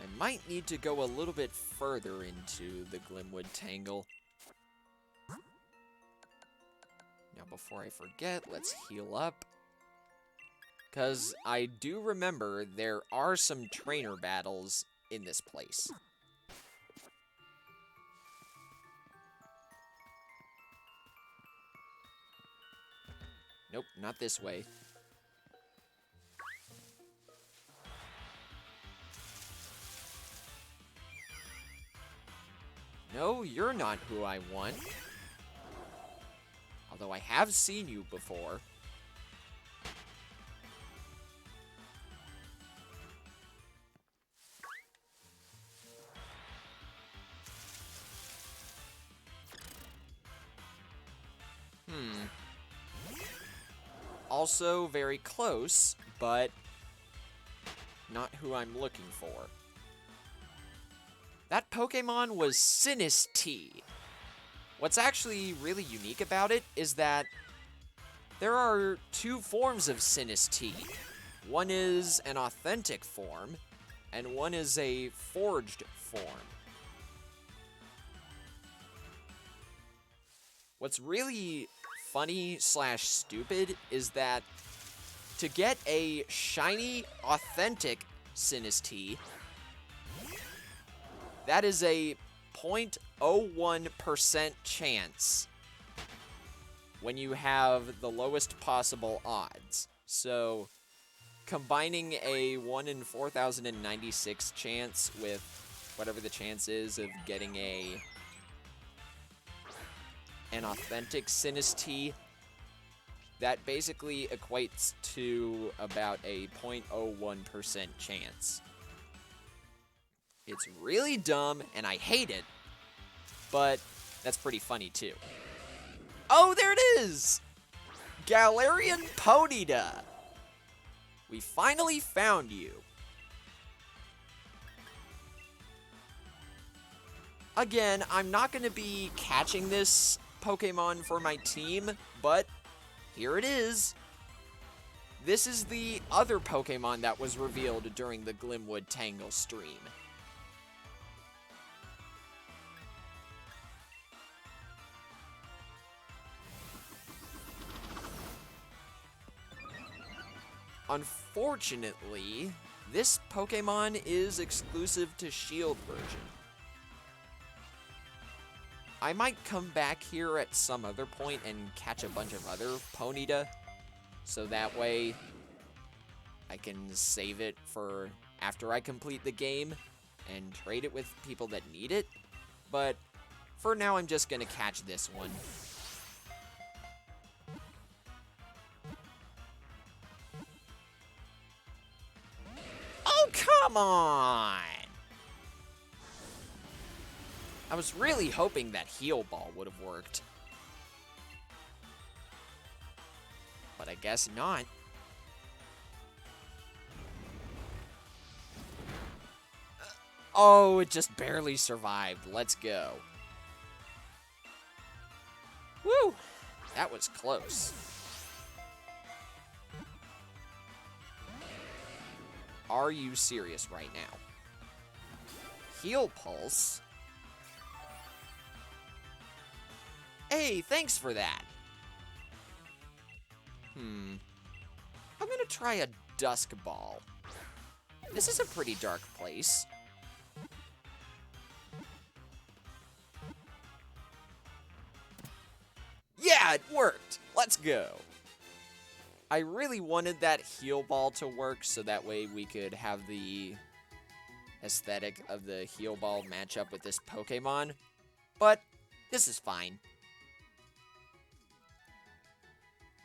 I might need to go a little bit further into the Glimwood Tangle. Now, before I forget, let's heal up. Because I do remember there are some trainer battles in this place. Nope, not this way. No, you're not who I want. Although I have seen you before. Also very close, but not who I'm looking for. That Pokemon was Sinistee. What's actually really unique about it is that there are 2 forms of Sinistee. One is an authentic form, and one is a forged form. What's really funny / stupid is that to get a shiny, authentic Sinistee, that is a 0.01% chance when you have the lowest possible odds. So, combining a 1 in 4,096 chance with whatever the chance is of getting an authentic Sinistee, that basically equates to about a 0.01% chance. It's really dumb, and I hate it, but that's pretty funny, too. Oh, there it is! Galarian Ponyta! We finally found you. Again, I'm not going to be catching this Pokemon for my team, but here it is. This is the other Pokemon that was revealed during the Glimwood Tangle stream. Unfortunately, this Pokemon is exclusive to Shield version. I might come back here at some other point and catch a bunch of other Ponyta, so that way I can save it for after I complete the game and trade it with people that need it. But for now, I'm just going to catch this one. Oh, come on! I was really hoping that Heal Ball would have worked. But I guess not. Oh, it just barely survived. Let's go. Woo! That was close. Are you serious right now? Heal Pulse? Hey, thanks for that. I'm gonna try a Dusk Ball. This is a pretty dark place. Yeah, it worked! Let's go! I really wanted that Heal Ball to work so that way we could have the aesthetic of the Heal Ball match up with this Pokemon, but this is fine.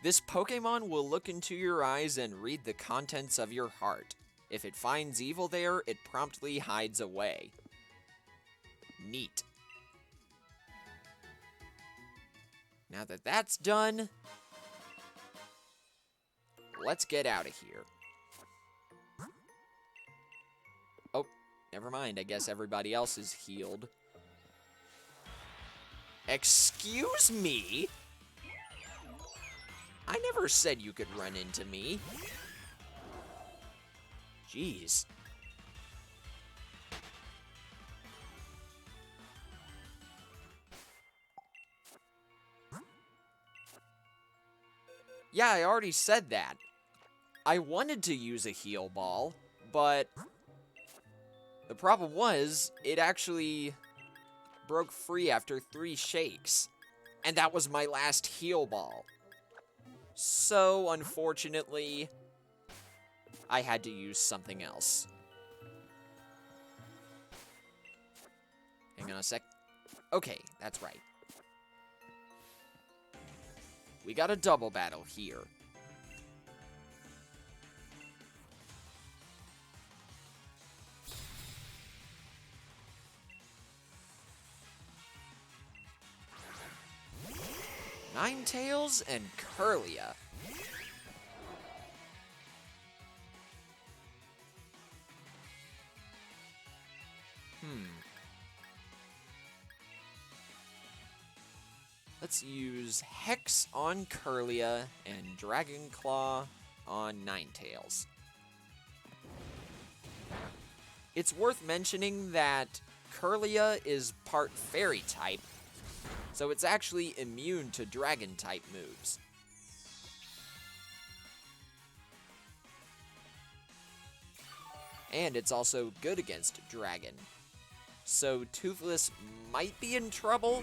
This Pokemon will look into your eyes and read the contents of your heart. If it finds evil there, it promptly hides away. Neat. Now that that's done, let's get out of here. Oh, never mind. I guess everybody else is healed. Excuse me? I never said you could run into me. Jeez. Yeah, I already said that. I wanted to use a heal ball, but the problem was it actually broke free after 3 shakes, and that was my last heal ball. So, unfortunately, I had to use something else. Hang on a sec. Okay, that's right. We got a double battle here. Ninetales and Curlia. Let's use Hex on Curlia and Dragon Claw on Ninetales. It's worth mentioning that Curlia is part Fairy type, so it's actually immune to Dragon type moves. And it's also good against Dragon. So Toothless might be in trouble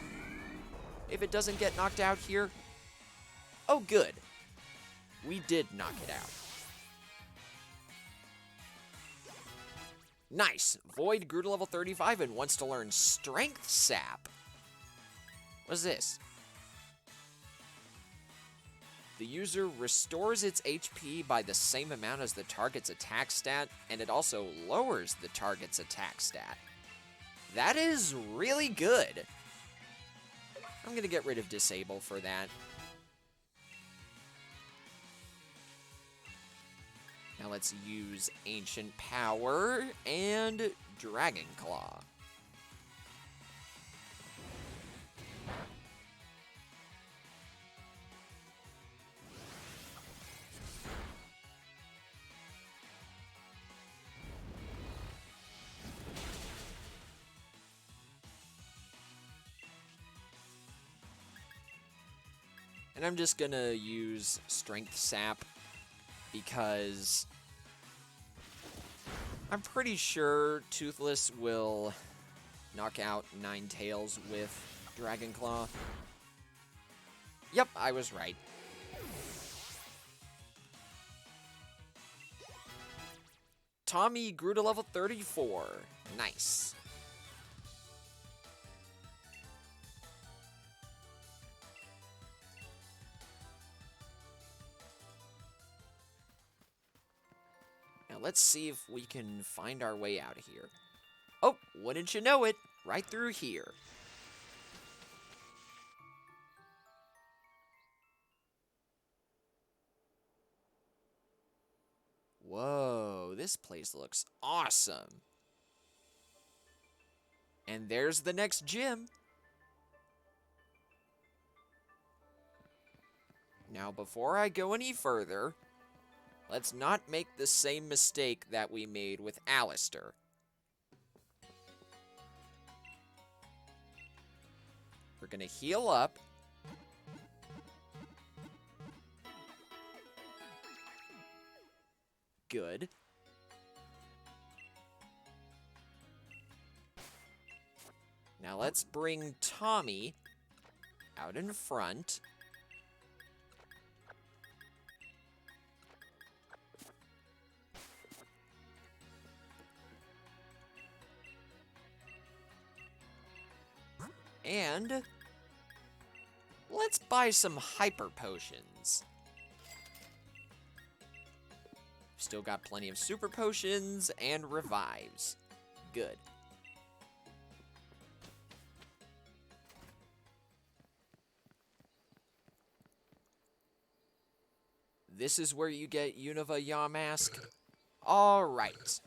if it doesn't get knocked out here. Oh, good. We did knock it out. Nice. Void grew to level 35 and wants to learn Strength Sap. What's this? The user restores its HP by the same amount as the target's attack stat, and it also lowers the target's attack stat. That is really good. I'm going to get rid of Disable for that. Now let's use Ancient Power and Dragon Claw. And I'm just going to use Strength Sap because I'm pretty sure Toothless will knock out Ninetales with Dragon Claw. Yep, I was right. Tommy grew to level 34. Nice. Let's see if we can find our way out of here. Oh, wouldn't you know it? Right through here. Whoa, this place looks awesome. And there's the next gym. Now, before I go any further, let's not make the same mistake that we made with Allister. We're gonna heal up. Good. Now let's bring Tommy out in front. And let's buy some hyper potions. Still got plenty of super potions and revives. Good. This is where you get Unova Yamask? Alright.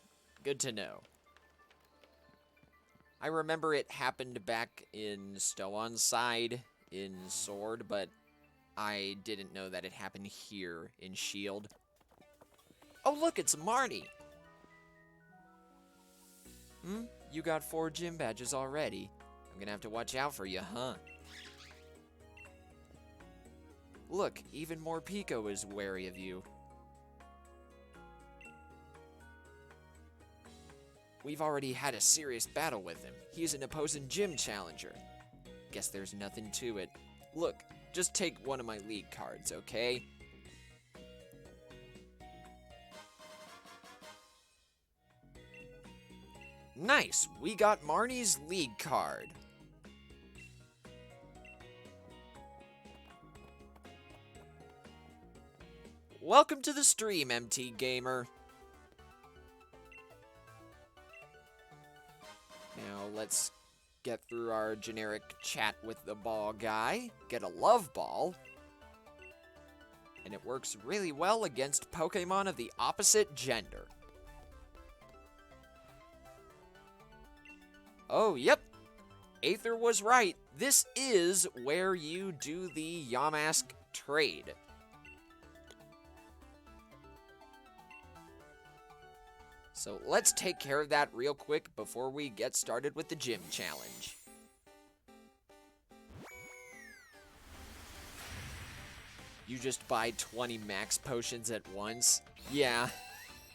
Good to know. I remember it happened back in Stow-on-Side in Sword, but I didn't know that it happened here in Shield. Oh look, it's Marnie! You got 4 gym badges already. I'm gonna have to watch out for you, huh? Look, even more Pico is wary of you. We've already had a serious battle with him. He's an opposing gym challenger. Guess there's nothing to it. Look, just take one of my league cards, okay? Nice! We got Marnie's league card. Welcome to the stream, MT Gamer. Now let's get through our generic chat with the ball guy, get a love ball, and it works really well against Pokemon of the opposite gender. Oh, yep. Aether was right. This is where you do the Yamask trade. So let's take care of that real quick before we get started with the gym challenge. You just buy 20 max potions at once? Yeah,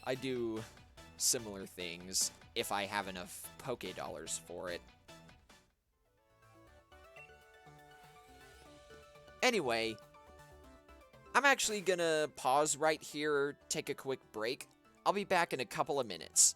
I do similar things if I have enough Poké Dollars for it. Anyway, I'm actually gonna pause right here, take a quick break. I'll be back in a couple of minutes.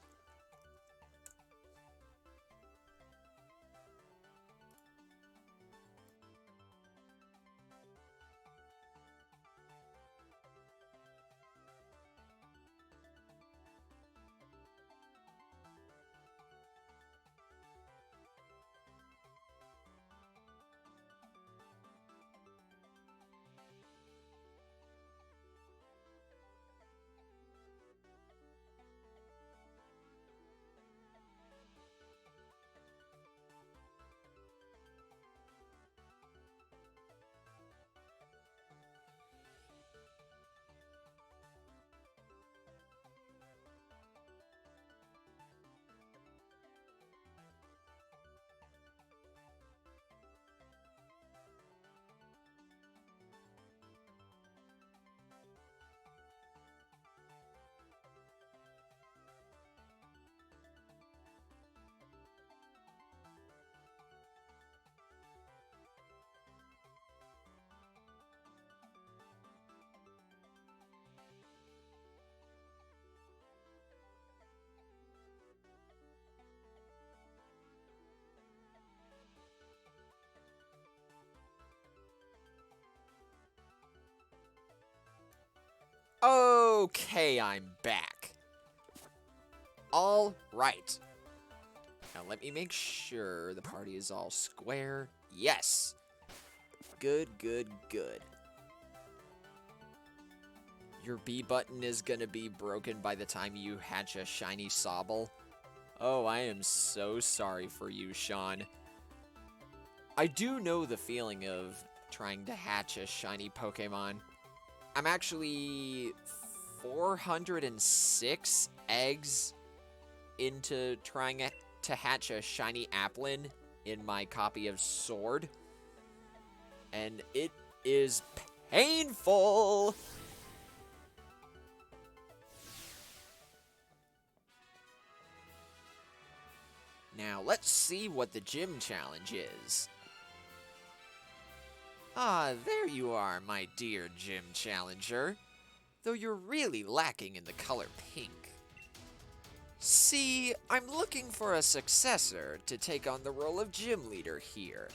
Okay, I'm back. All right. Now let me make sure the party is all square. Yes. Good, good, good. Your B button is gonna be broken by the time you hatch a shiny Sobble. Oh, I am so sorry for you, Sean. I do know the feeling of trying to hatch a shiny Pokemon. I'm actually 406 eggs into trying to hatch a shiny Applin in my copy of Sword. And it is painful! Now, let's see what the gym challenge is. Ah, there you are, my dear gym challenger. Though you're really lacking in the color pink. See, I'm looking for a successor to take on the role of gym leader here.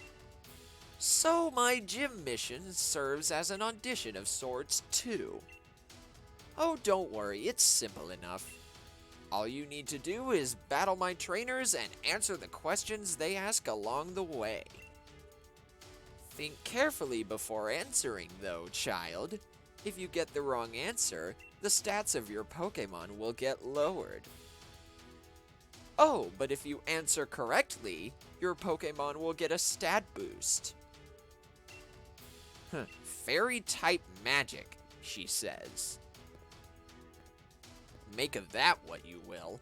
So my gym mission serves as an audition of sorts, too. Oh, don't worry, it's simple enough. All you need to do is battle my trainers and answer the questions they ask along the way. Think carefully before answering, though, child. If you get the wrong answer, the stats of your Pokémon will get lowered. Oh, but if you answer correctly, your Pokémon will get a stat boost. Fairy-type magic, she says. Make of that what you will.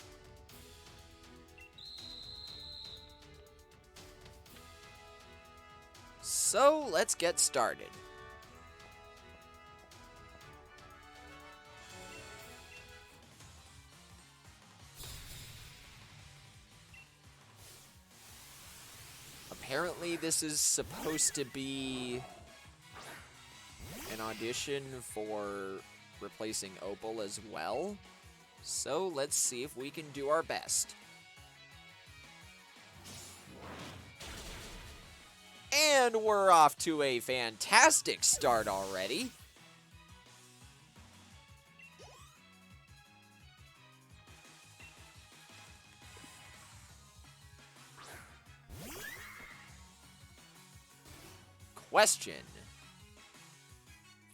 So, let's get started. Apparently, this is supposed to be an audition for replacing Opal as well. So, let's see if we can do our best. And we're off to a fantastic start already. Question.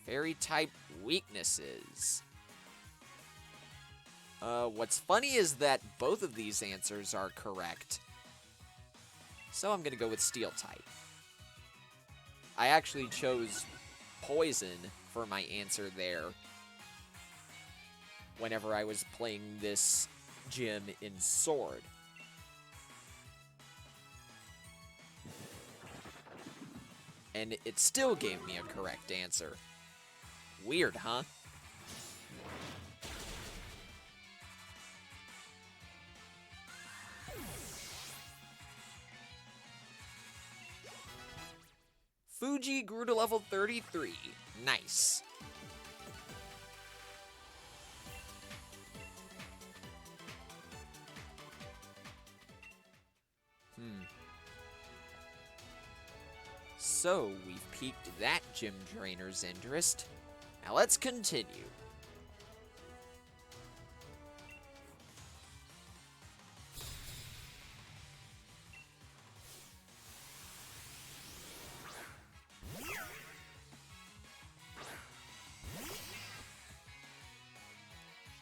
Fairy-type weaknesses. What's funny is that both of these answers are correct. So I'm gonna go with Steel-type. I actually chose Poison for my answer there whenever I was playing this gym in Sword. And it still gave me a correct answer. Weird, huh? Fuji grew to level 33. Nice. So, we've piqued that gym trainer's interest. Now let's continue.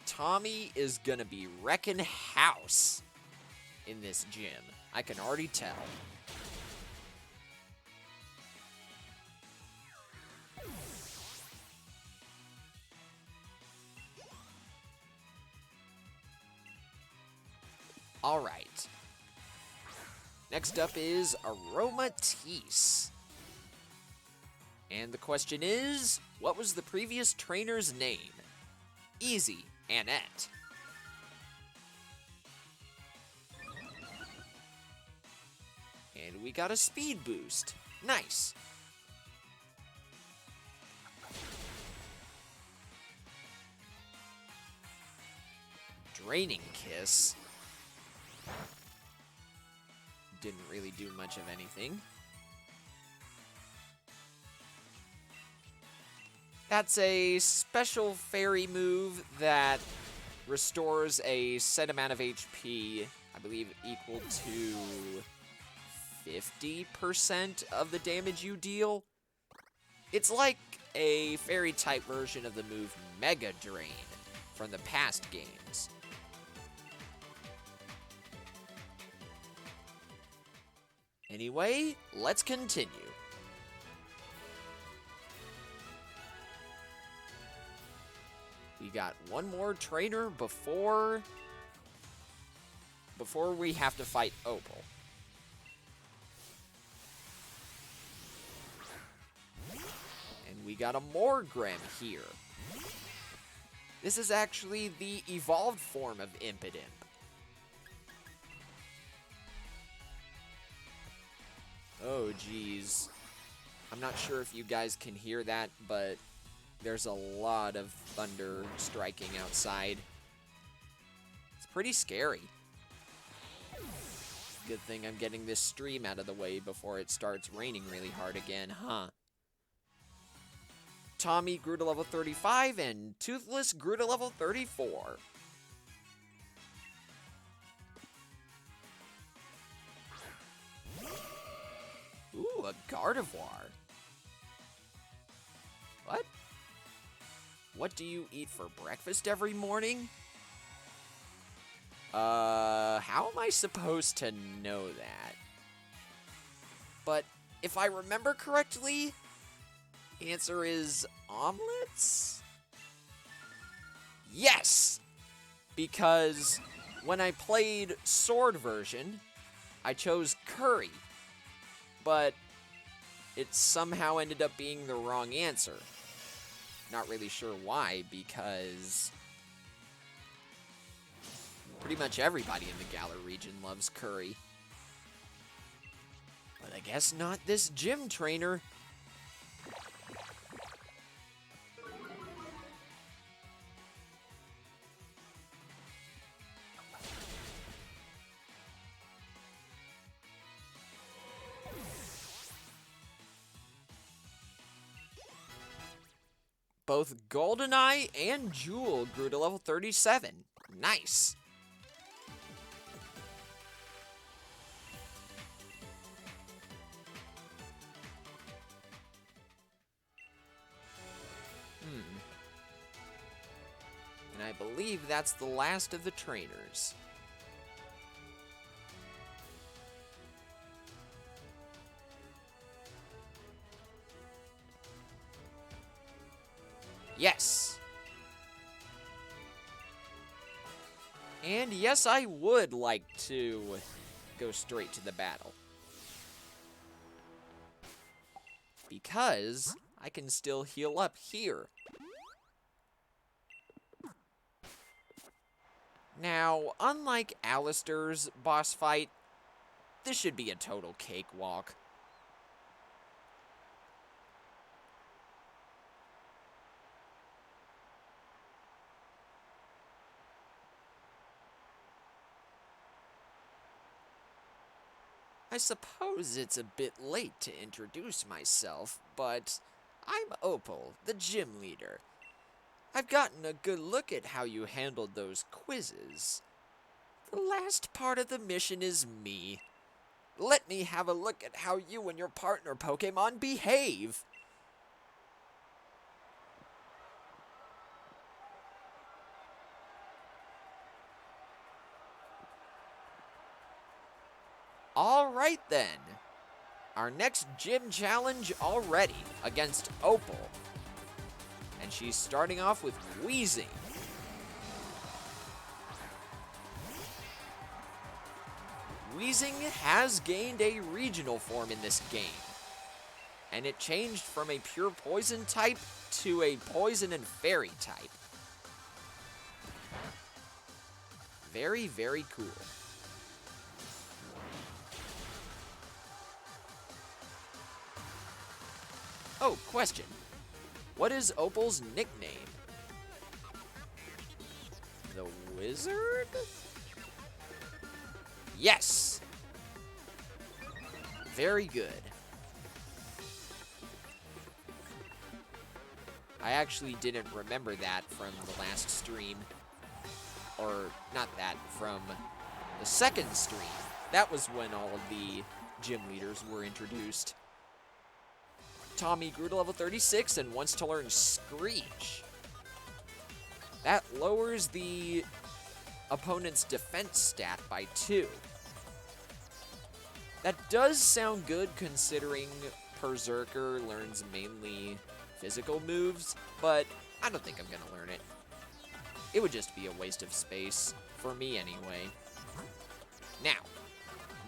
Tommy is gonna be wrecking house in this gym. I can already tell. All right. Next up is Aromatisse. And the question is, what was the previous trainer's name? Easy, Annette. And we got a speed boost. Nice. Draining Kiss. Didn't really do much of anything. That's a special fairy move that restores a set amount of HP, I believe equal to 50% of the damage you deal. It's like a fairy-type version of the move Mega Drain from the past games. Anyway, let's continue. We got one more trainer before we have to fight Opal. And we got a Morgrem here. This is actually the evolved form of Impidimp. Oh, geez. I'm not sure if you guys can hear that, but there's a lot of thunder striking outside. It's pretty scary. Good thing I'm getting this stream out of the way before it starts raining really hard again, huh? Tommy grew to level 35, and Toothless grew to level 34. Ooh, a Gardevoir. What? What do you eat for breakfast every morning? How am I supposed to know that? But if I remember correctly, the answer is omelets? Yes! Because when I played Sword version, I chose curry. But it somehow ended up being the wrong answer. Not really sure why, because pretty much everybody in the Galar region loves curry. But I guess not this gym trainer. Both Goldeneye and Jewel grew to level 37. Nice. And I believe that's the last of the trainers. Yes. And yes, I would like to go straight to the battle. Because I can still heal up here. Now, unlike Allister's boss fight, this should be a total cakewalk. I suppose it's a bit late to introduce myself, but I'm Opal, the gym leader. I've gotten a good look at how you handled those quizzes. The last part of the mission is me. Let me have a look at how you and your partner Pokémon behave. Alright then. Our next gym challenge already against Opal. And she's starting off with Wheezing. Wheezing has gained a regional form in this game. And it changed from a pure poison type to a poison and fairy type. Very, very cool. Oh, question. What is Opal's nickname? The Wizard? Yes! Very good. I actually didn't remember that from the last stream. Or, not that, from the second stream. That was when all of the gym leaders were introduced. Tommy grew to level 36 and wants to learn Screech. That lowers the opponent's defense stat by 2. That does sound good considering Berserker learns mainly physical moves, but I don't think I'm going to learn it. It would just be a waste of space, for me anyway. Now,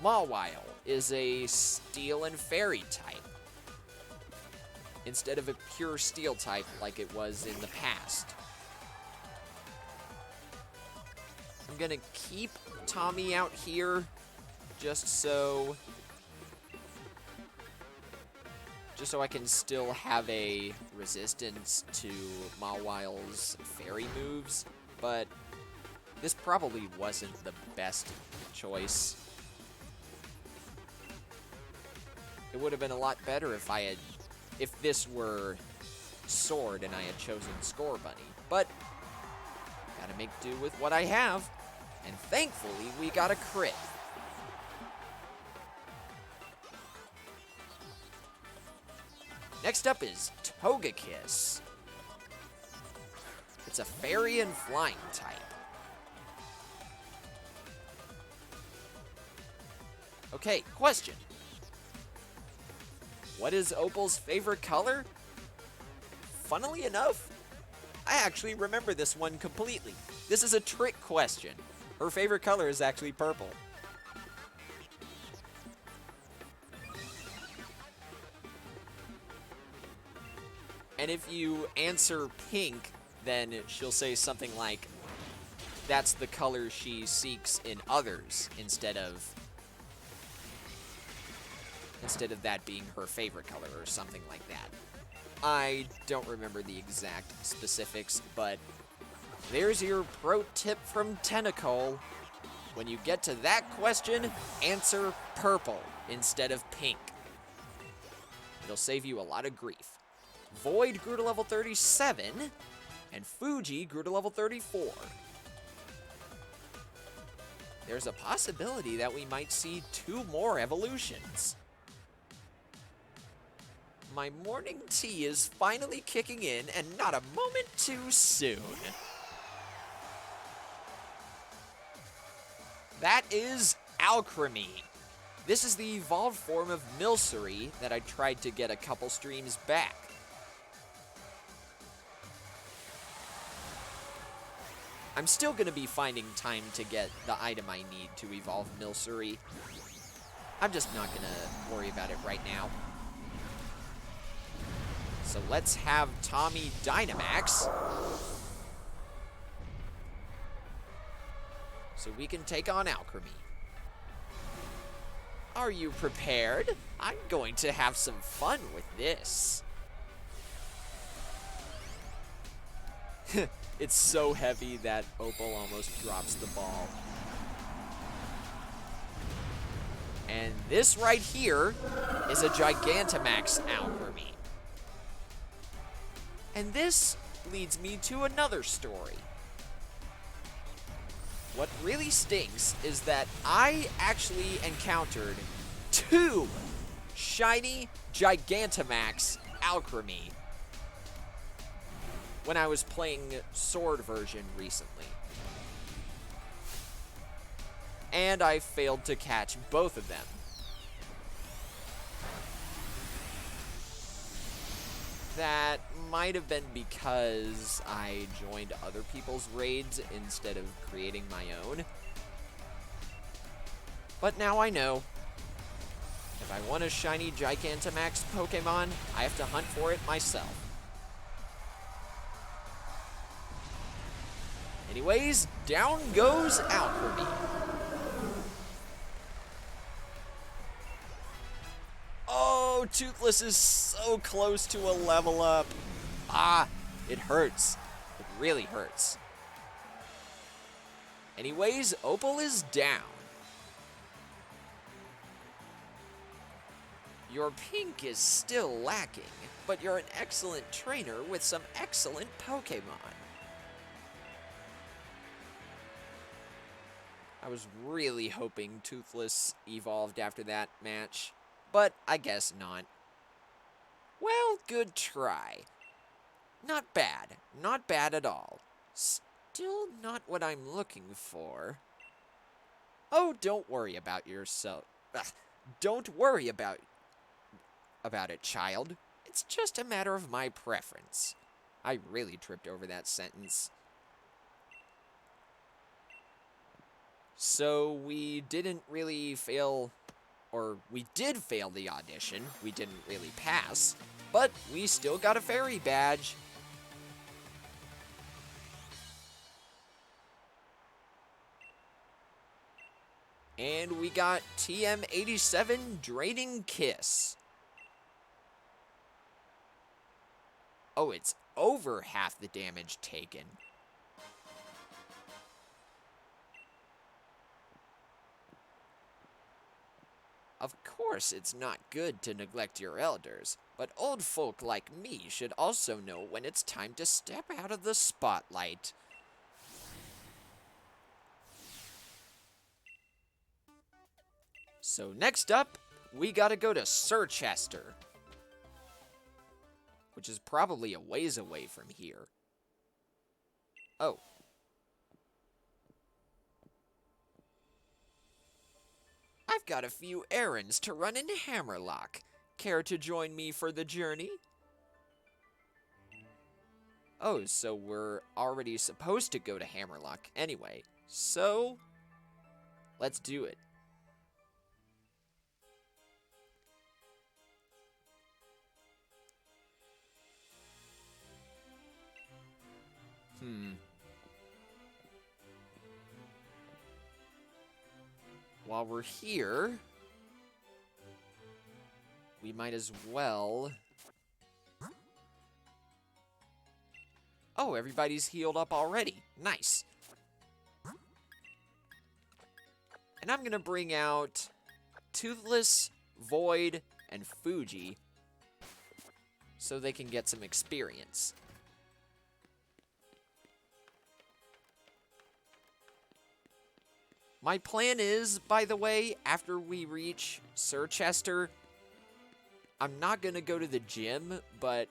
Mawile is a Steel and Fairy type, instead of a pure Steel type like it was in the past. I'm gonna keep Tommy out here just so I can still have a resistance to Mawile's fairy moves, but this probably wasn't the best choice. It would have been a lot better if this were sword and I had chosen Score Bunny. But, gotta make do with what I have. And thankfully, we got a crit. Next up is Togekiss. It's a fairy and flying type. Okay, question. What is Opal's favorite color? Funnily enough, I actually remember this one completely. This is a trick question. Her favorite color is actually purple. And if you answer pink, then she'll say something like, that's the color she seeks in others, instead of that being her favorite color or something like that. I don't remember the exact specifics, but there's your pro tip from Tentacle. When you get to that question, answer purple instead of pink. It'll save you a lot of grief. Void grew to level 37, and Fuji grew to level 34. There's a possibility that we might see 2 more evolutions. My morning tea is finally kicking in, and not a moment too soon. That is Alchemy. This is the evolved form of Milcery that I tried to get a couple streams back. I'm still going to be finding time to get the item I need to evolve Milcery. I'm just not going to worry about it right now. So let's have Tommy Dynamax. So we can take on Alchemy. Are you prepared? I'm going to have some fun with this. It's so heavy that Opal almost drops the ball. And this right here is a Gigantamax Alchemy. And this leads me to another story. What really stinks is that I actually encountered 2 shiny Gigantamax Alchemy when I was playing Sword version recently. And I failed to catch both of them. That might have been because I joined other people's raids instead of creating my own. But now I know. If I want a shiny Gigantamax Pokemon, I have to hunt for it myself. Anyways, down goes Alchemy. Oh, Toothless is so close to a level up. Ah, it hurts. It really hurts. Anyways, Opal is down. Your pink is still lacking, but you're an excellent trainer with some excellent Pokemon. I was really hoping Toothless evolved after that match, but I guess not. Well, good try. Not bad. Not bad at all. Still not what I'm looking for. Oh, don't worry about yourself. Don't worry about it, child. It's just a matter of my preference. I really tripped over that sentence. So we didn't really fail, or we did fail the audition. We didn't really pass, but we still got a fairy badge. And we got TM87 Draining Kiss. Oh, it's over half the damage taken. Of course, it's not good to neglect your elders, But old folk like me should also know when it's time to step out of the spotlight. So next up, we gotta go to Sirchester, which is probably a ways away from here. Oh. I've got a few errands to run in Hammerlock. Care to join me for the journey? Oh, so we're already supposed to go to Hammerlock anyway. So, let's do it. While we're here, we might as well... Oh, everybody's healed up already. Nice. And I'm going to bring out Toothless, Void, and Fuji so they can get some experience. My plan is, by the way, after we reach Sirchester, I'm not going to go to the gym, but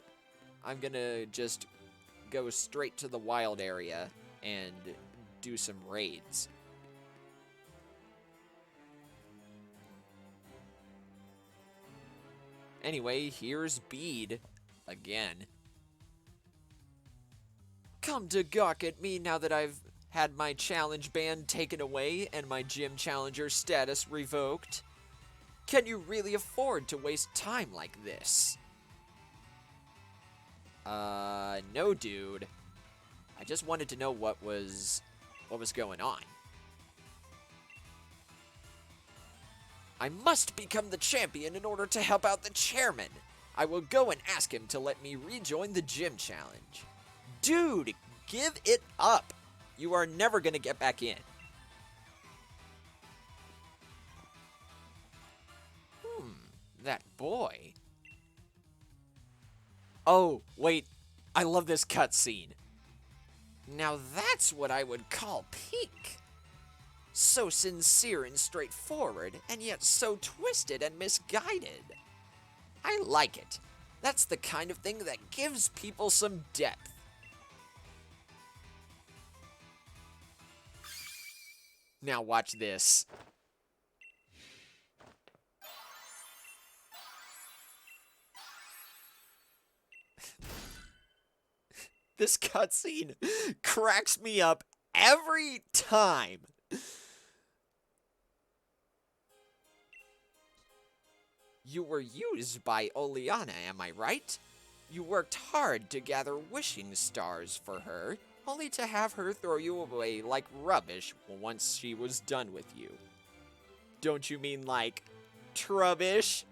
I'm going to just go straight to the wild area and do some raids. Anyway, here's Bede again. Come to gawk at me now that I've had my challenge band taken away and my gym challenger status revoked. Can you really afford to waste time like this? No, dude. I just wanted to know what was going on. I must become the champion in order to help out the chairman. I will go and ask him to let me rejoin the gym challenge. Dude, give it up. You are never going to get back in. That boy. Oh, wait. I love this cutscene. Now that's what I would call peak. So sincere and straightforward, and yet so twisted and misguided. I like it. That's the kind of thing that gives people some depth. Now watch this. This cutscene cracks me up every time. You were used by Oleana, am I right? You worked hard to gather wishing stars for her, only to have her throw you away like rubbish once she was done with you. Don't you mean like trubbish?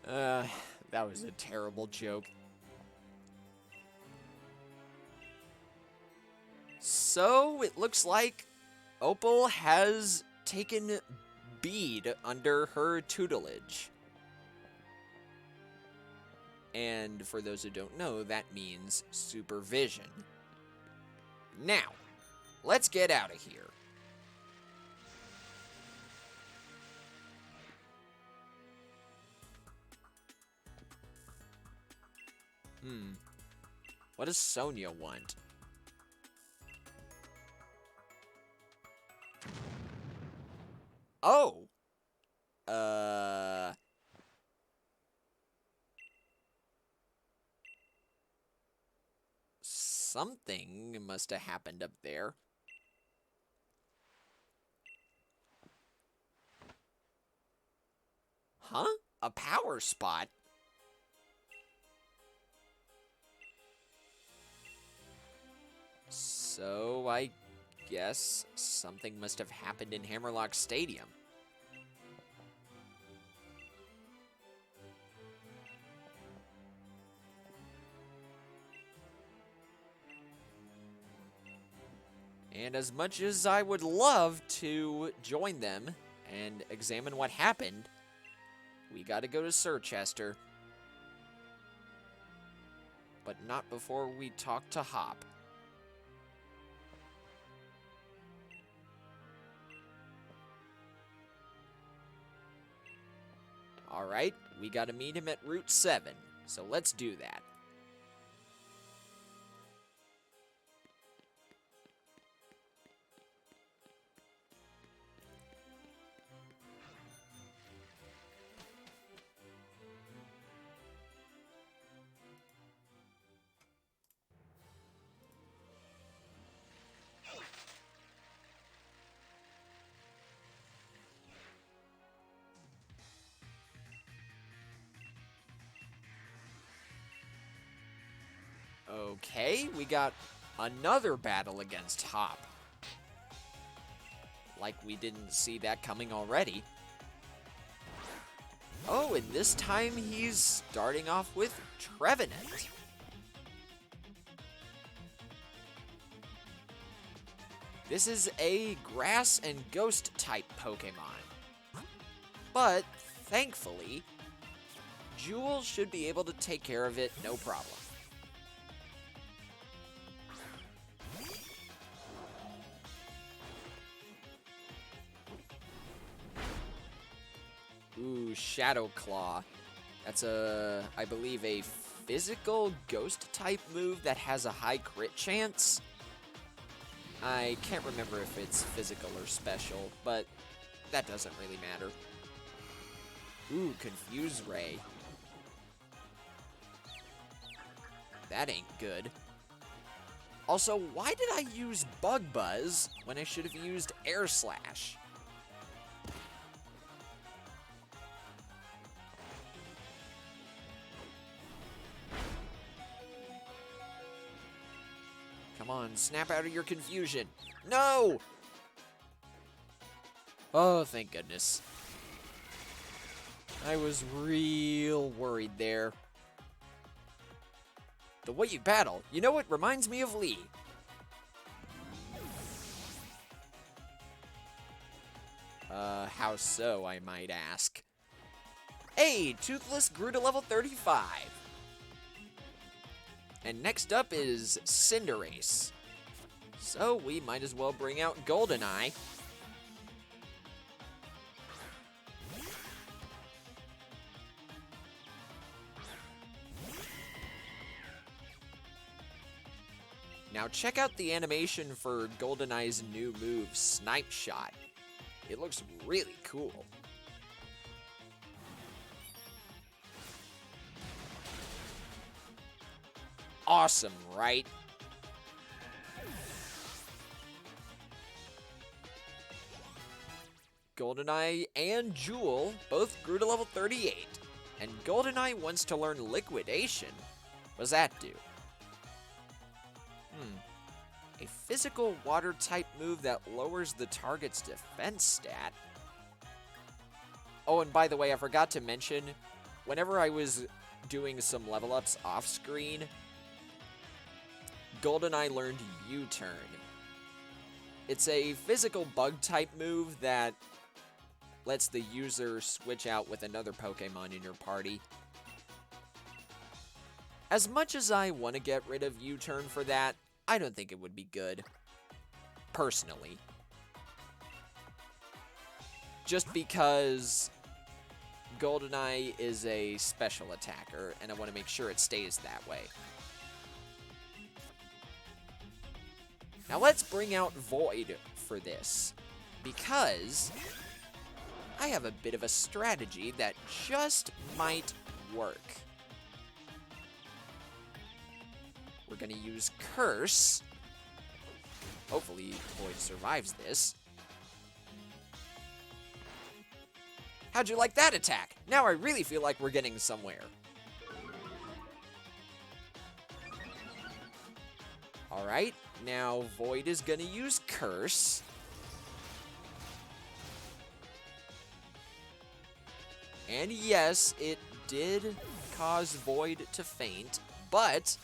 That was a terrible joke. So, it looks like Opal has taken Bede under her tutelage. And for those who don't know, that means supervision. Now, let's get out of here. What does Sonia want? Oh! Something must have happened up there. Huh? A power spot? So, I guess something must have happened in Hammerlock Stadium. And as much as I would love to join them and examine what happened, we gotta go to Sir Chester. But not before we talk to Hop. Alright, we gotta meet him at Route 7, so let's do that. Okay, we got another battle against Hop. Like we didn't see that coming already. Oh, and this time he's starting off with Trevenant. This is a grass and ghost type Pokemon. But, thankfully, Jewel should be able to take care of it no problem. Ooh, Shadow Claw. That's I believe, a physical ghost type move that has a high crit chance. I can't remember if it's physical or special, but that doesn't really matter. Ooh, Confuse Ray. That ain't good. Also, why did I use Bug Buzz when I should have used Air Slash? Come on, snap out of your confusion. No! Oh, thank goodness. I was real worried there. The way you battle, you know what reminds me of Lee. How so, I might ask. Hey, Toothless grew to level 35. And next up is Cinderace. So we might as well bring out Goldeneye. Now check out the animation for Goldeneye's new move, Snipe Shot. It looks really cool. Awesome, right? Goldeneye and Jewel both grew to level 38. And Goldeneye wants to learn Liquidation. What does that do? A physical water type move that lowers the target's defense stat. Oh, and by the way, I forgot to mention, whenever I was doing some level ups off screen, Goldeneye learned U-Turn. It's a physical bug type move that lets the user switch out with another Pokemon in your party. As much as I want to get rid of U-Turn for that, I don't think it would be good. Personally. Just because Goldeneye is a special attacker, and I want to make sure it stays that way. Now let's bring out Void for this, because I have a bit of a strategy that just might work. We're going to use Curse. Hopefully Void survives this. How'd you like that attack? Now I really feel like we're getting somewhere. Alright, now Void is going to use Curse. And yes, it did cause Void to faint, but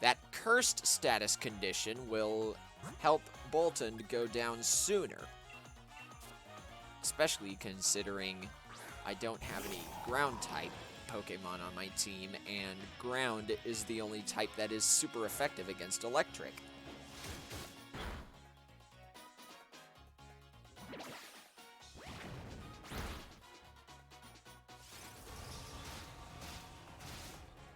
that cursed status condition will help Boltund go down sooner. especially considering I don't have any ground-type Pokemon on my team, and ground is the only type that is super effective against electric.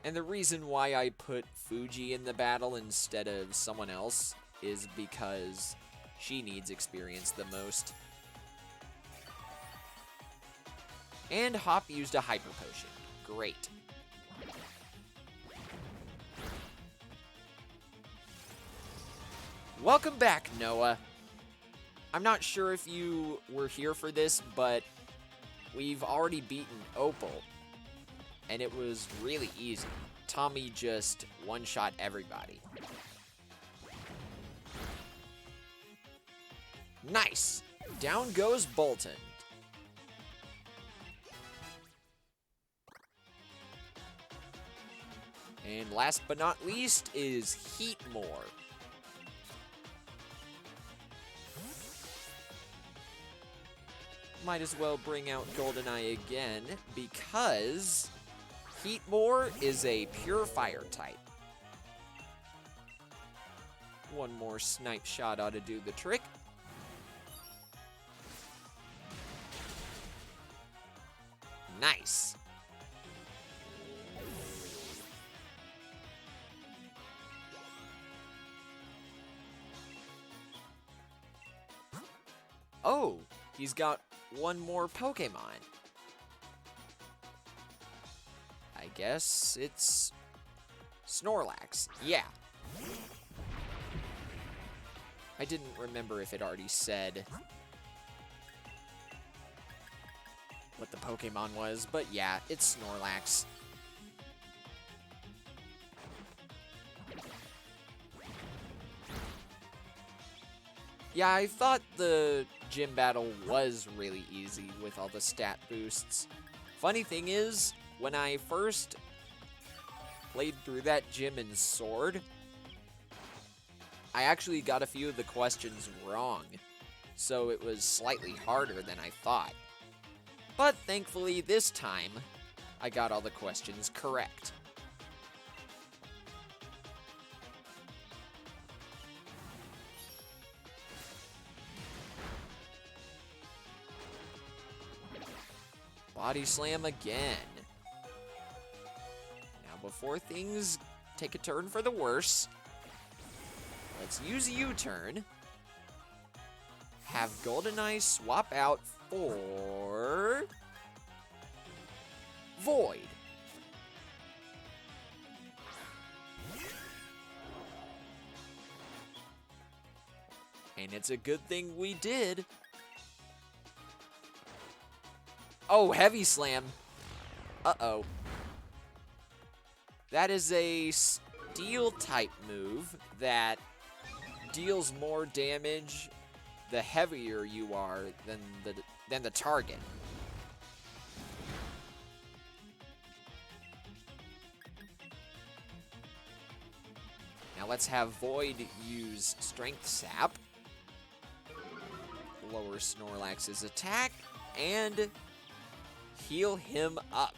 And the reason why I put Fuji in the battle instead of someone else is because she needs experience the most. And Hop used a Hyper Potion. Great. Welcome back, Noah. I'm not sure if you were here for this, but we've already beaten Opal. And it was really easy. Tommy just one-shot everybody. Nice! Down goes Bolton. And last but not least is Heatmore. Might as well bring out Goldeneye again, because Heatmore is a pure fire type. One more snipe shot ought to do the trick. Nice. Oh, he's got one more Pokemon. I guess it's Snorlax. Yeah. I didn't remember if it already said what the Pokemon was, but yeah, it's Snorlax. Yeah, I thought the gym battle was really easy with all the stat boosts. Funny thing is, when I first played through that gym in Sword, I actually got a few of the questions wrong, so it was slightly harder than I thought. But thankfully this time, I got all the questions correct. Body Slam again. Now before things take a turn for the worse, let's use a U-turn. Have Goldeneye swap out for Void. And it's a good thing we did. Oh, Heavy Slam. Uh-oh. That is a Steel-type move that deals more damage the heavier you are than the target. Now let's have Void use Strength Sap. Lower Snorlax's attack and heal him up.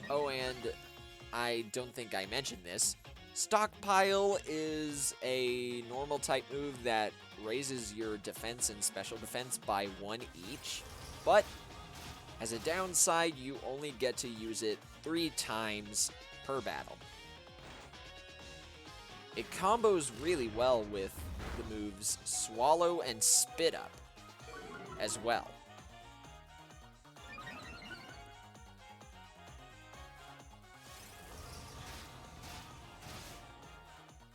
Oh, and I don't think I mentioned this. Stockpile is a normal type move that raises your defense and special defense by 1 each, but as a downside, you only get to use it 3 times per battle. It combos really well with the moves Swallow and Spit Up as well.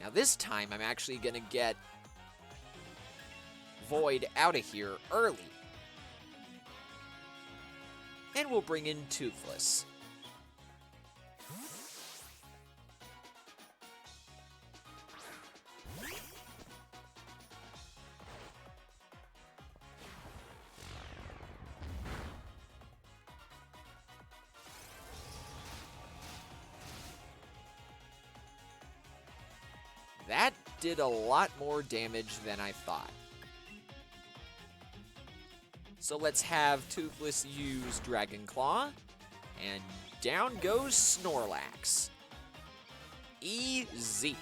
Now this time, I'm actually going to get Void out of here early. And we'll bring in Toothless. That did a lot more damage than I thought. So let's have Toothless use Dragon Claw, and down goes Snorlax. Easy.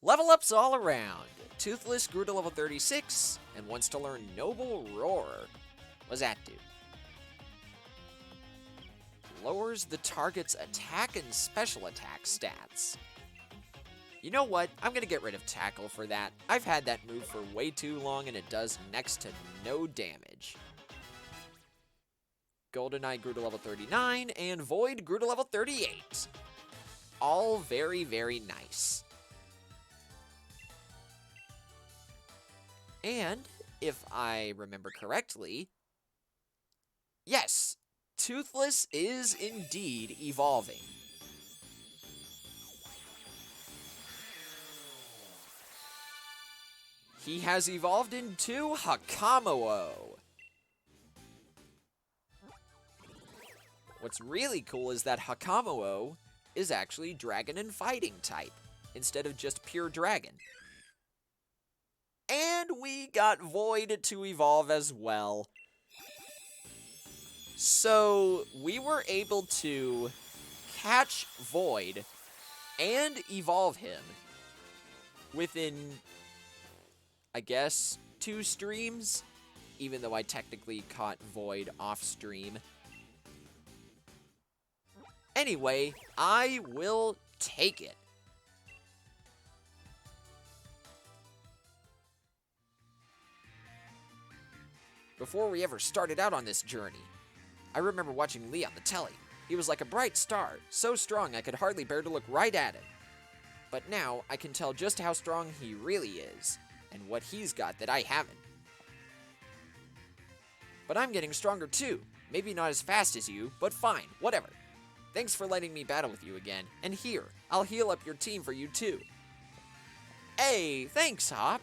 Level ups all around. Toothless grew to level 36 and wants to learn Noble Roar. What's that do? Lowers the target's attack and special attack stats. You know what? I'm going to get rid of Tackle for that. I've had that move for way too long and it does next to no damage. Goldeneye grew to level 39 and Void grew to level 38. All very, very nice. And, if I remember correctly, yes, Toothless is indeed evolving. He has evolved into Hakamo'o. What's really cool is that Hakamo'o is actually Dragon and Fighting type, instead of just pure Dragon. And we got Void to evolve as well. So, we were able to catch Void and evolve him within, I guess, 2 streams, even though I technically caught Void off stream. Anyway, I will take it. Before we ever started out on this journey, I remember watching Lee on the telly. He was like a bright star, so strong I could hardly bear to look right at him. But now I can tell just how strong he really is, and what he's got that I haven't. But I'm getting stronger too. Maybe not as fast as you, but fine, whatever. Thanks for letting me battle with you again, and here, I'll heal up your team for you too. Hey, thanks, Hop.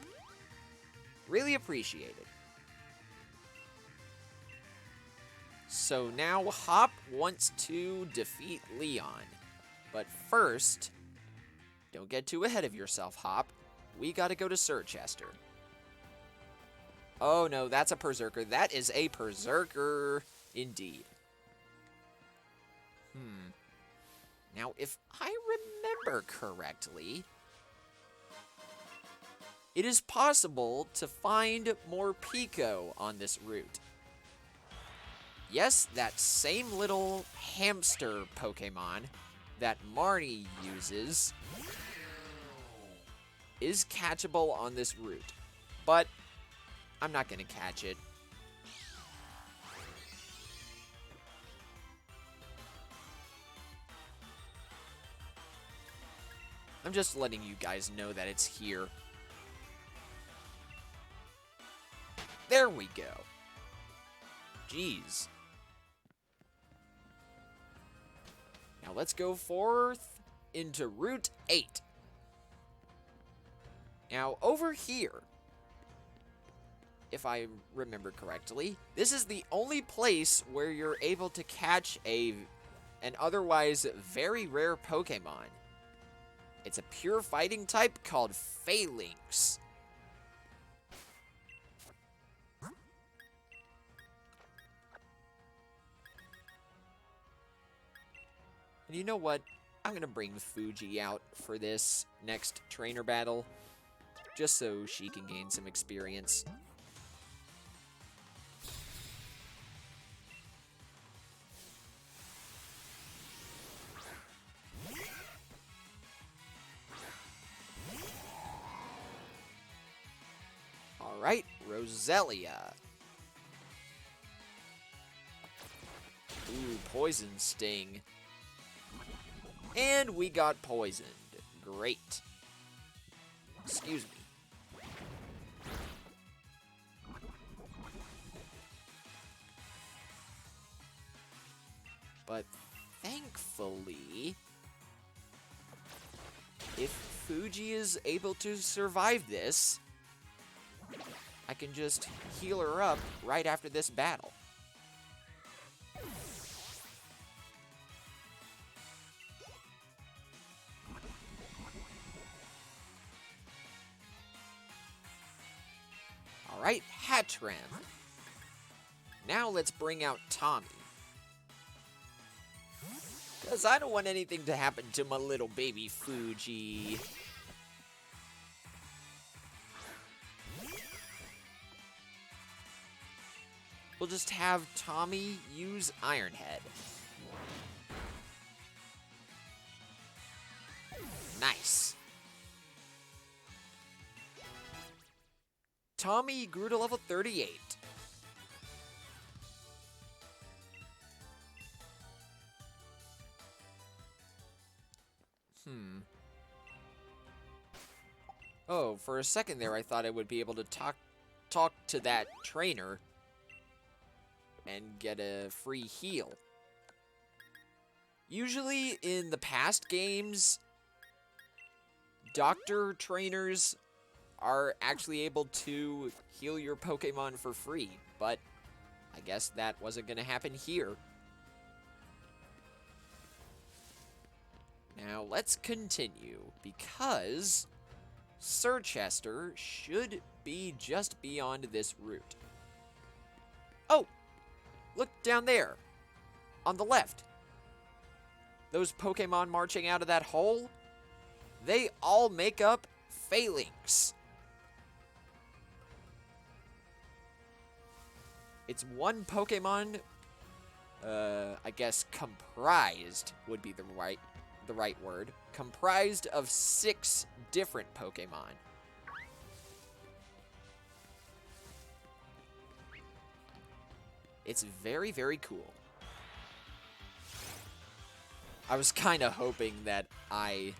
Really appreciate it. So now Hop wants to defeat Leon. But first, don't get too ahead of yourself, Hop. We gotta go to Sir Chester. Oh no, that's a Berserker. That is a Berserker indeed. Now, if I remember correctly, it is possible to find more Pico on this route. Yes, that same little hamster Pokemon that Marnie uses is catchable on this route, but I'm not going to catch it. I'm just letting you guys know that it's here. There we go. Jeez. Now let's go forth into Route 8. Now over here, if I remember correctly, this is the only place where you're able to catch an otherwise very rare Pokemon. It's a pure fighting type called Phalanx. And you know what? I'm going to bring Fuji out for this next trainer battle, just so she can gain some experience. Alright, Roselia. Ooh, Poison Sting. And we got poisoned. Great. Excuse me. But thankfully, if Fuji is able to survive this, I can just heal her up right after this battle. Hattrem. Now let's bring out Tommy. Because I don't want anything to happen to my little baby Fuji. We'll just have Tommy use Iron Head. Nice. Tommy grew to level 38. Oh, for a second there I thought I would be able to talk to that trainer and get a free heal. Usually in the past games, doctor trainers are actually able to heal your Pokemon for free, but I guess that wasn't going to happen here. Now let's continue, because Sir Chester should be just beyond this route. Oh! Look down there! On the left! Those Pokemon marching out of that hole? They all make up Phalanx. It's one Pokemon, I guess comprised would be the right word. Comprised of 6 different Pokemon. It's very, very cool. I was kind of hoping that I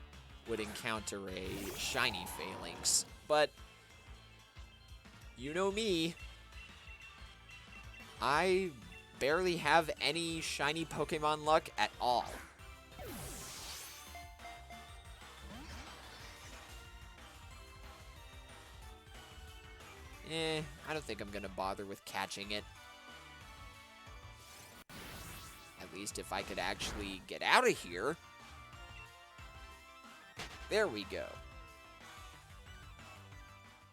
would encounter a shiny Phalanx, but you know me. I barely have any shiny Pokemon luck at all. I don't think I'm gonna bother with catching it. At least if I could actually get out of here. There we go.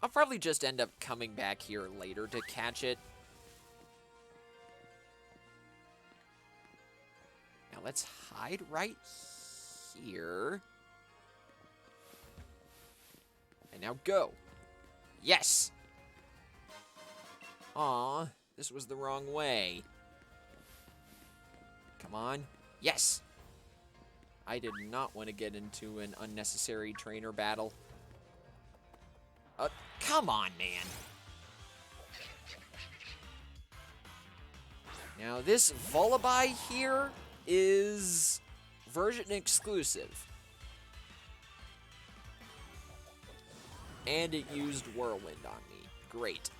I'll probably just end up coming back here later to catch it. Now let's hide right here. And now go. Yes! Aw, this was the wrong way. Come on. Yes! I did not want to get into an unnecessary trainer battle. Come on, man. Now, this Volibee here is version exclusive. And it used Whirlwind on me. Great.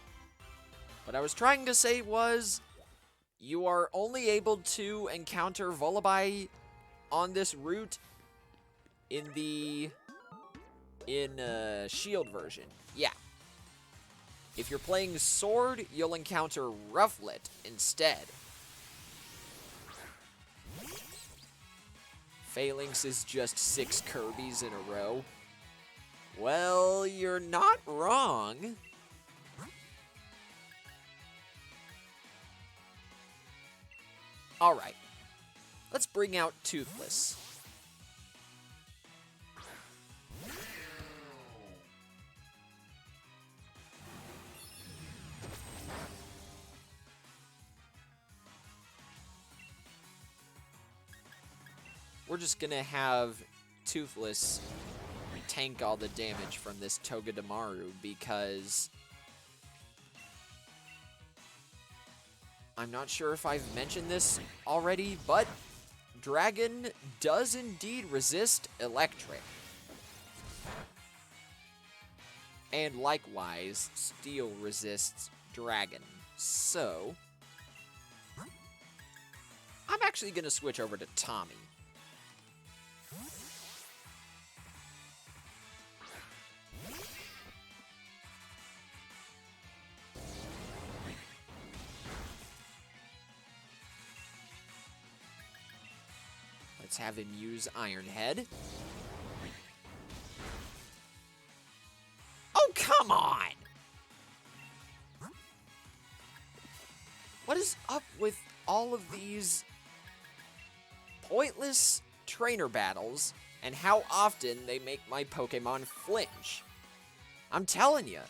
What I was trying to say was, you are only able to encounter Volibee on this route in the Shield version. Yeah. If you're playing Sword, you'll encounter Rufflet instead. Phalanx is just 6 Kirby's in a row. Well, you're not wrong. Alright. Let's bring out Toothless. We're just gonna have Toothless tank all the damage from this Togedemaru because I'm not sure if I've mentioned this already, but Dragon does indeed resist Electric. And likewise, Steel resists Dragon. So, I'm actually going to switch over to Tommy. Let's have him use Iron Head. Oh, come on! all of these pointless trainer battles and how often they make my Pokemon flinch. I'm telling you,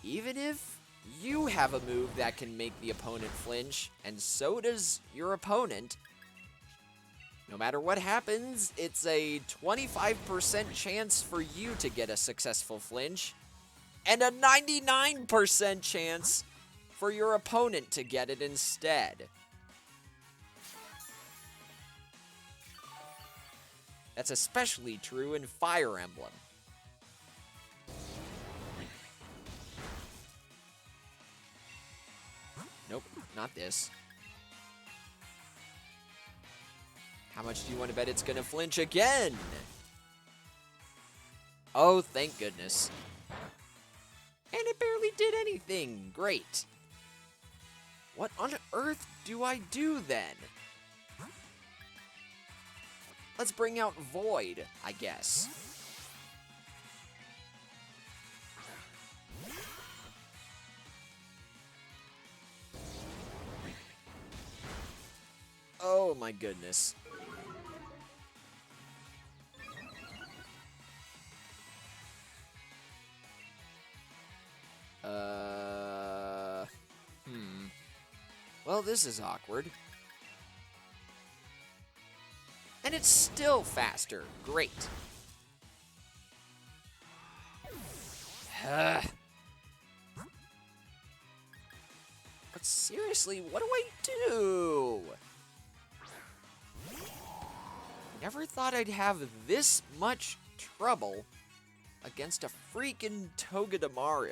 even if you have a move that can make the opponent flinch, and so does your opponent, no matter what happens, it's a 25% chance for you to get a successful flinch, and a 99% chance for your opponent to get it instead. That's especially true in Fire Emblem. Nope, not this. How much do you want to bet it's going to flinch again? Oh, thank goodness. And it barely did anything. Great. What on earth do I do then? Let's bring out Void, I guess. Oh my goodness. Well, this is awkward. And it's still faster. Great. But seriously, what do I do? Never thought I'd have this much trouble against a freaking Togedemaru.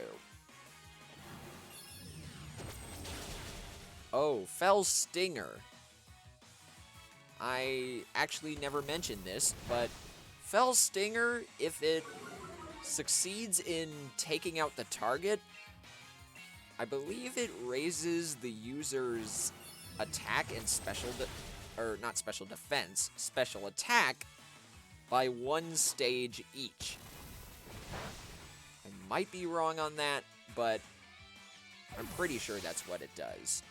Oh, Fell Stinger. I actually never mentioned this, but Fell Stinger, if it succeeds in taking out the target, I believe it raises the user's attack and special attack by 1 stage each. I might be wrong on that, but I'm pretty sure that's what it does.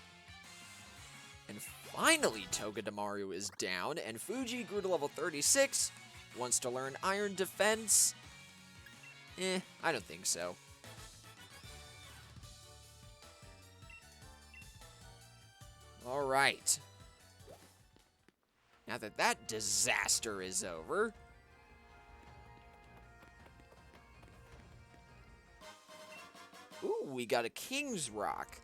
And finally, Togedemaru is down, and Fuji grew to level 36. Wants to learn Iron Defense? I don't think so. Alright. Now that that disaster is over, ooh, we got a King's Rock.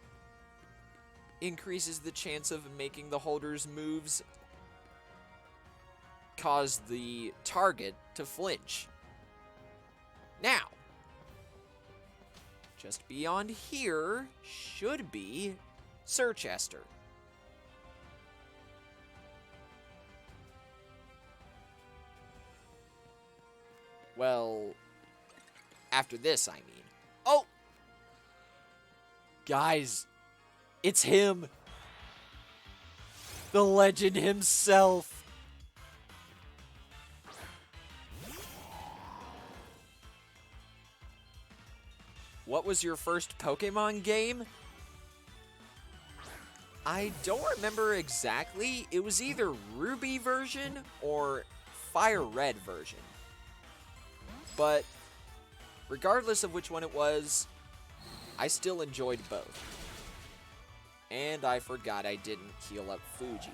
Increases the chance of making the holder's moves cause the target to flinch. Now, just beyond here should be Sirchester. Well, after this, I mean. Oh! Guys, it's him! The legend himself! What was your first Pokemon game? I don't remember exactly. It was either Ruby version or Fire Red version. But regardless of which one it was, I still enjoyed both. And I forgot I didn't heal up Fuji.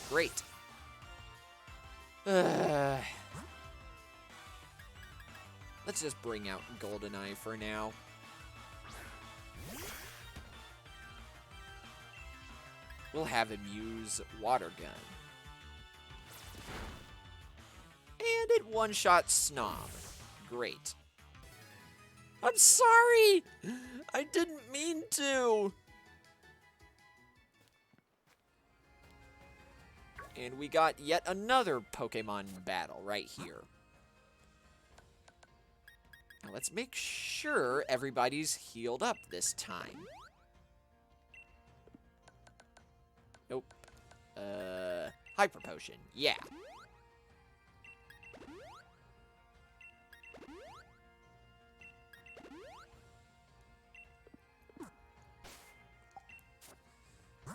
Great. Let's just bring out GoldenEye for now. We'll have him use Water Gun. And it one-shot Snom. Great. I'm sorry! I didn't mean to! And we got yet another Pokemon battle right here. Now let's make sure everybody's healed up this time. Nope. Hyper Potion. Yeah.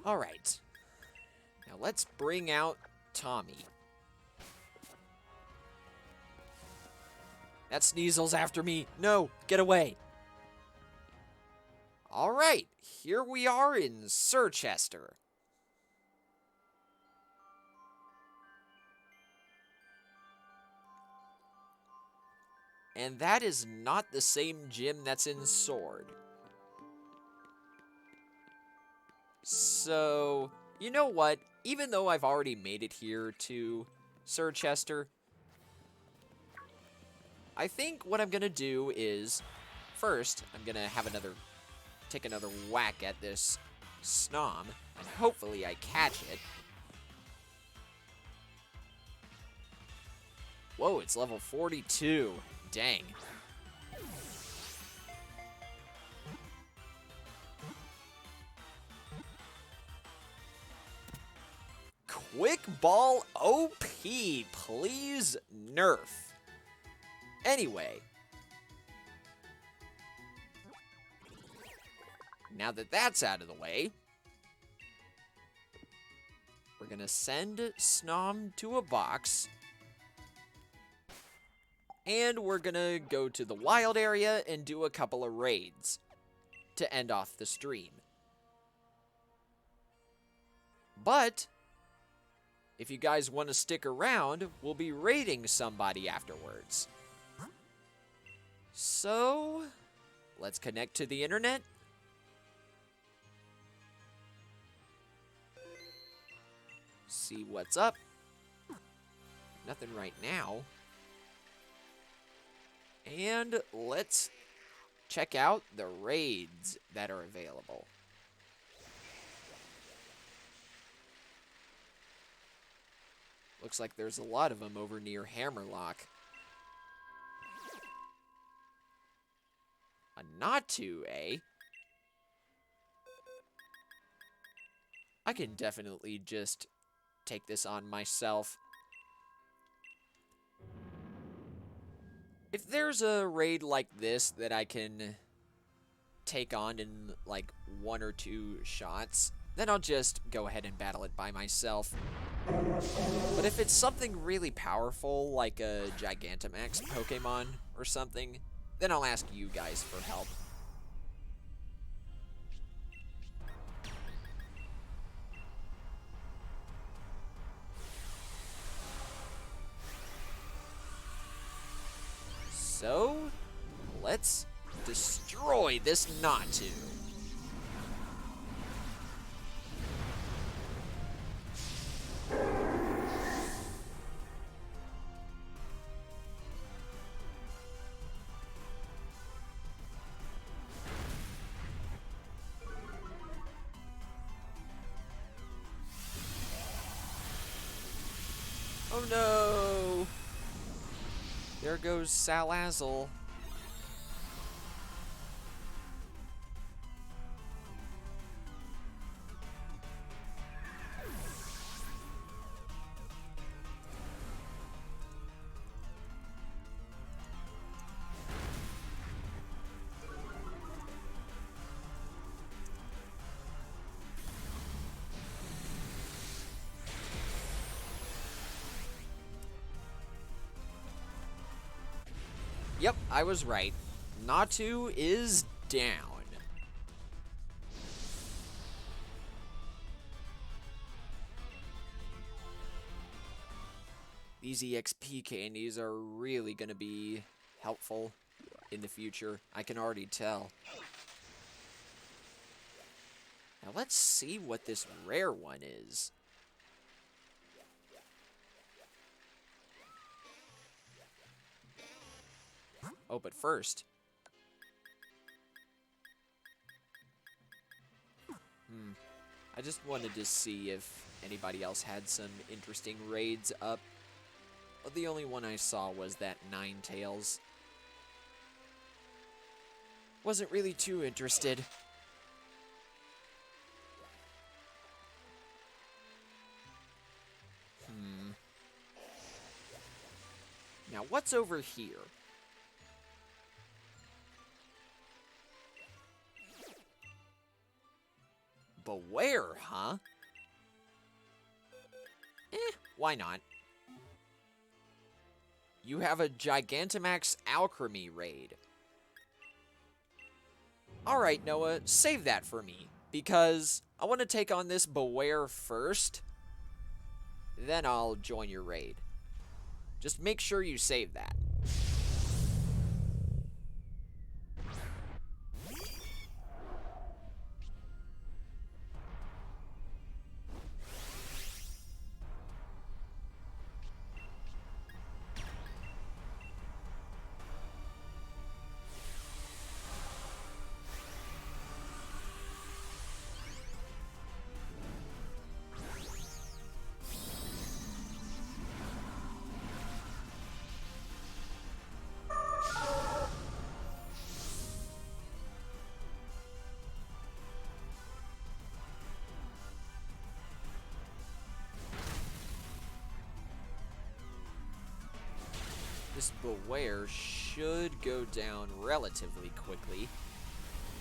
Alright. Now let's bring out Tommy. That Sneasel's after me. No, get away. All right, here we are in Sirchester. And that is not the same gym that's in Sword. So, you know what? Even though I've already made it here to Sirchester, I think what I'm going to do is, first, I'm going to have take another whack at this Snom, and hopefully I catch it. Whoa, it's level 42. Dang. Quick Ball OP, please nerf. Anyway. Now that that's out of the way, we're going to send Snom to a box. And we're going to go to the wild area and do a couple of raids to end off the stream. But if you guys want to stick around, we'll be raiding somebody afterwards. So, let's connect to the internet. See what's up. Nothing right now. And let's check out the raids that are available. Looks like there's a lot of them over near Hammerlock. A Natu, eh? I can definitely just take this on myself. If there's a raid like this that I can take on in like 1 or 2 shots, then I'll just go ahead and battle it by myself. But if it's something really powerful, like a Gigantamax Pokémon or something, then I'll ask you guys for help. So, let's destroy this Natu. Oh no! There goes Salazzle. Yep, I was right. Natu is down. These EXP candies are really going to be helpful in the future. I can already tell. Now let's see what this rare one is. Oh, but first. I just wanted to see if anybody else had some interesting raids up. But the only one I saw was that Ninetales. Wasn't really too interested. Now, what's over here? Beware, huh? Why not? You have a Gigantamax Alchemy raid. Alright, Noah, save that for me, because I want to take on this Beware first, then I'll join your raid. Just make sure you save that. This Beware should go down relatively quickly,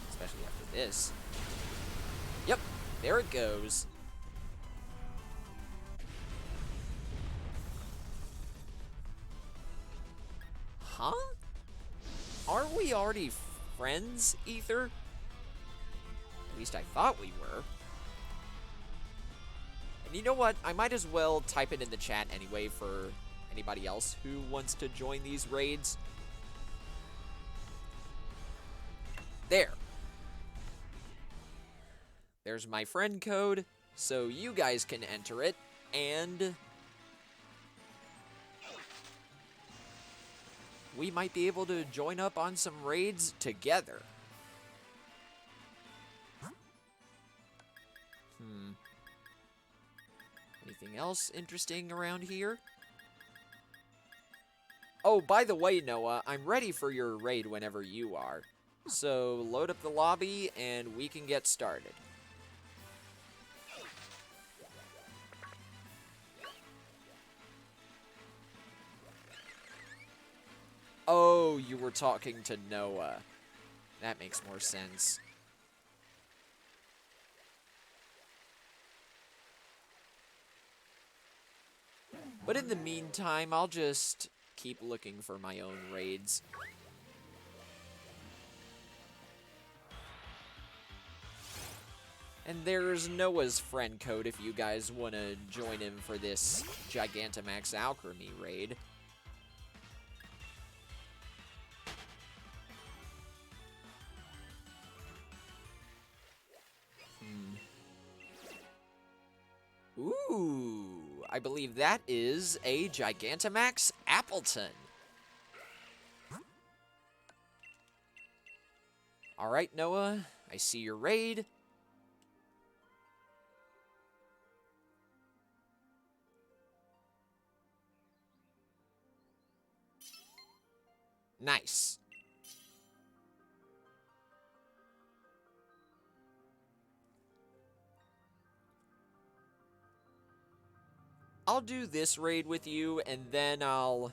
especially after this. Yep, there it goes. Huh? Aren't we already friends, Ether? At least I thought we were. And you know what? I might as well type it in the chat anyway for anybody else who wants to join these raids. There. There's my friend code, so you guys can enter it, and we might be able to join up on some raids together. Anything else interesting around here? Oh, by the way, Noah, I'm ready for your raid whenever you are. So, load up the lobby, and we can get started. Oh, you were talking to Noah. That makes more sense. But in the meantime, I'll just keep looking for my own raids. And there's Noah's friend code if you guys want to join him for this Gigantamax Alchemy raid. Ooh, I believe that is a Gigantamax Appleton. Alright, Noah, I see your raid. Nice. I'll do this raid with you, and then I'll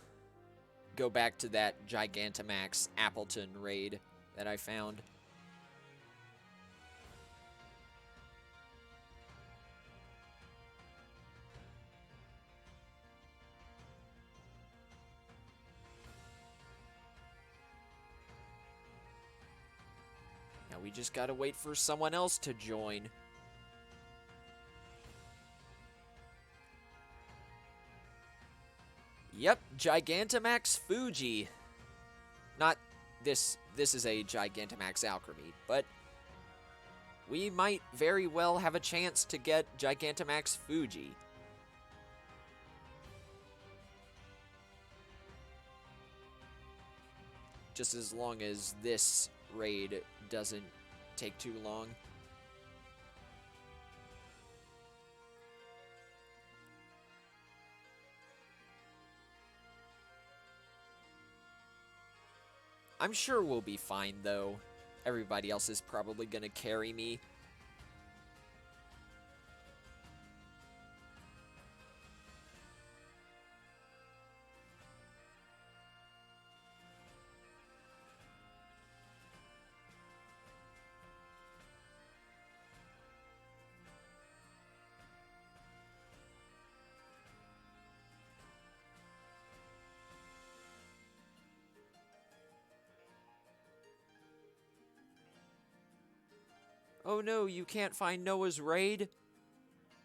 go back to that Gigantamax Appleton raid that I found. Now we just gotta wait for someone else to join. Yep, Gigantamax Fuji. Not this is a Gigantamax Alchemy, but we might very well have a chance to get Gigantamax Fuji. Just as long as this raid doesn't take too long. I'm sure we'll be fine, though. Everybody else is probably gonna carry me. Oh no, you can't find Noah's raid?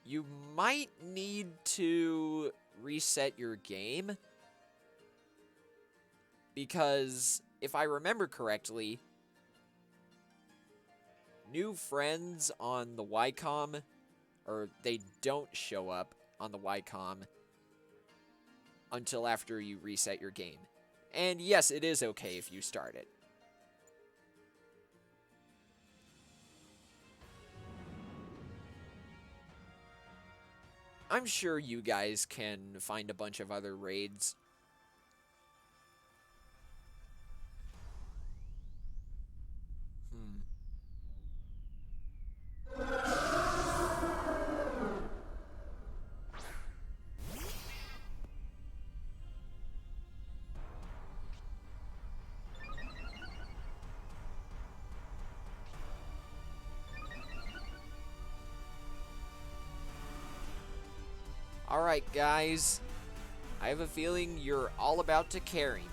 You might need to reset your game. Because, if I remember correctly, new friends on the Ycom, or they don't show up on the Ycom until after you reset your game. And yes, it is okay if you start it. I'm sure you guys can find a bunch of other raids. Alright, guys. I have a feeling you're all about to carry me.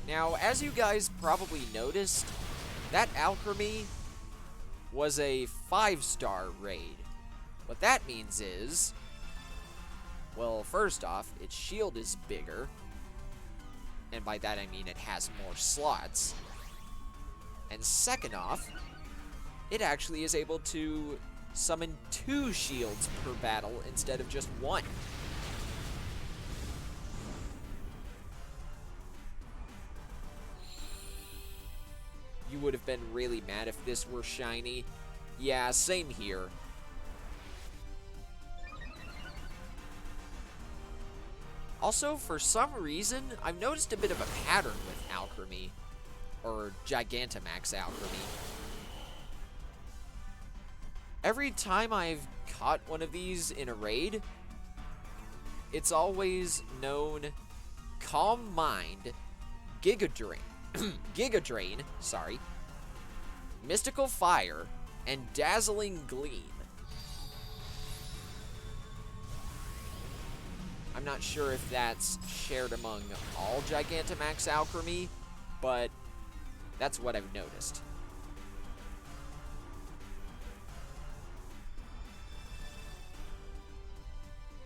Now, as you guys probably noticed, that Alchemy was a 5-star raid. What that means is, well, first off, its shield is bigger, and by that I mean it has more slots. And second off, it actually is able to summon 2 shields per battle instead of just 1. You would have been really mad if this were shiny. Yeah, same here. Also, for some reason, I've noticed a bit of a pattern with Alchemy, or Gigantamax Alchemy. Every time I've caught one of these in a raid, it's always known Calm Mind, Giga Drain, Mystical Fire, and Dazzling Gleam. I'm not sure if that's shared among all Gigantamax Alchemy, but that's what I've noticed.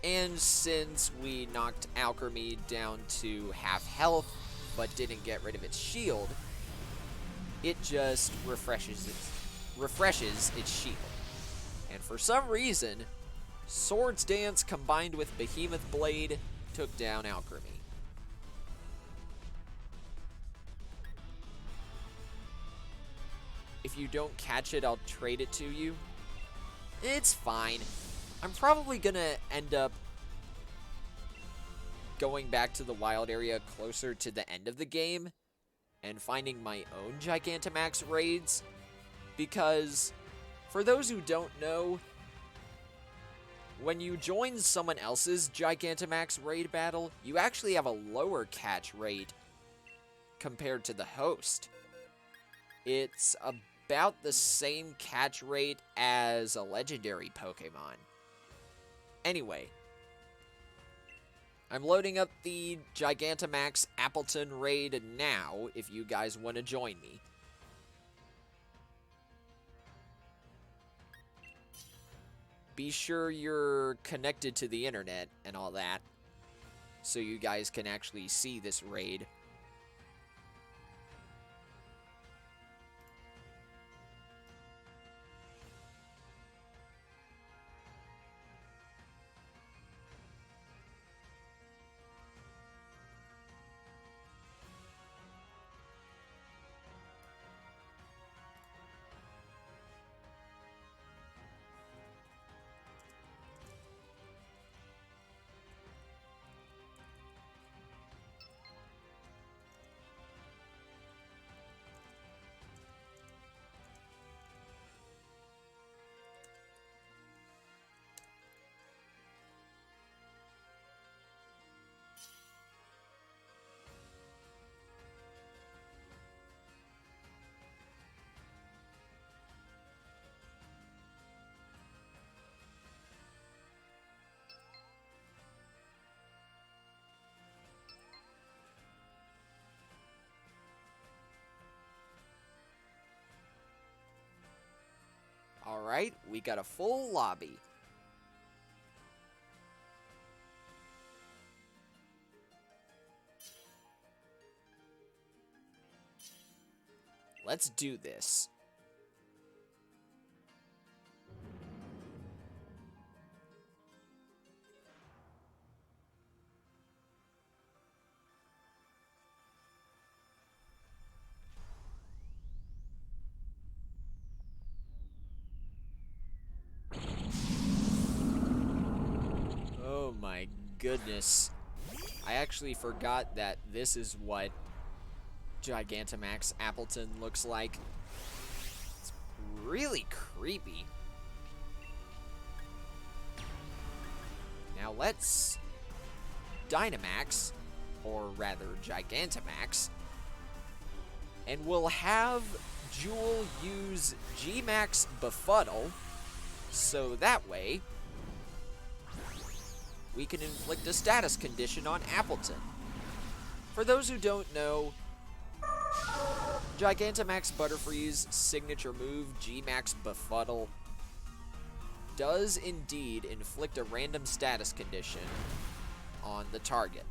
And since we knocked Alchemy down to half health, but didn't get rid of its shield, it just refreshes its shield. And for some reason, Swords Dance combined with Behemoth Blade took down Alchemy. If you don't catch it, I'll trade it to you. It's fine. I'm probably gonna end up going back to the wild area closer to the end of the game and finding my own Gigantamax raids, because for those who don't know, when you join someone else's Gigantamax raid battle, you actually have a lower catch rate compared to the host. It's about the same catch rate as a legendary Pokemon. Anyway, I'm loading up the Gigantamax Appleton raid now if you guys want to join me. Be sure you're connected to the internet and all that, so you guys can actually see this raid. Alright, we got a full lobby. Let's do this. Oh my goodness. I actually forgot that this is what Gigantamax Appleton looks like. It's really creepy. Now let's Dynamax, or rather Gigantamax, and we'll have Jewel use G-Max Befuddle, so that way we can inflict a status condition on Appleton. For those who don't know, Gigantamax Butterfree's signature move, G-Max Befuddle, does indeed inflict a random status condition on the target.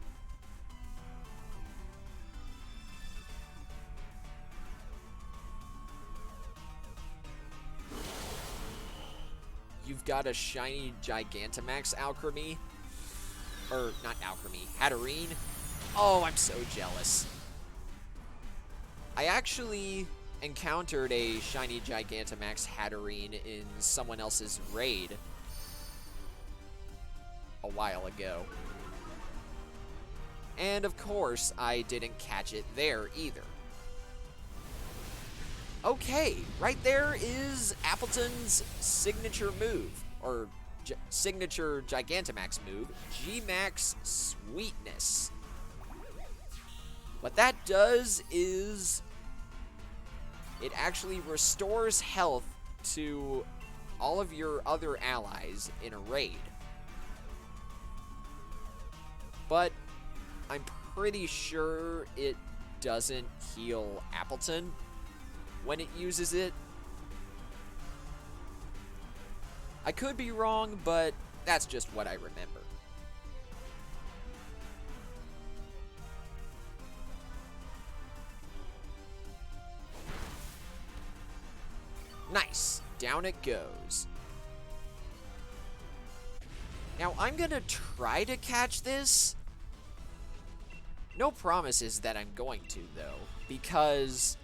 You've got a shiny Gigantamax Alchemy. Or, not Alchemy, Hatterene. Oh, I'm so jealous. I actually encountered a shiny Gigantamax Hatterene in someone else's raid a while ago. And of course, I didn't catch it there either. Okay, right there is Appleton's signature move, or signature Gigantamax move, G-Max Sweetness. What that does is it actually restores health to all of your other allies in a raid. But I'm pretty sure it doesn't heal Appleton when it uses it. I could be wrong, but that's just what I remember. Nice. Down it goes. Now, I'm gonna try to catch this. No promises that I'm going to, though, because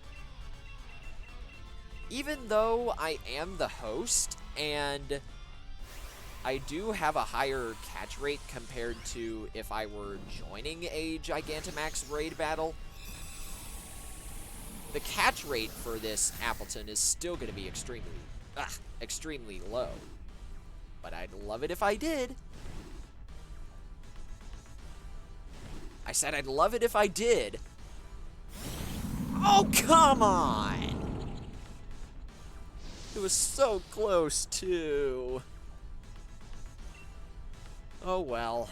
even though I am the host and I do have a higher catch rate compared to if I were joining a Gigantamax raid battle, the catch rate for this Appleton is still going to be extremely low. But I'd love it if I did. I said I'd love it if I did. Oh, come on! It was so close, too. Oh, well.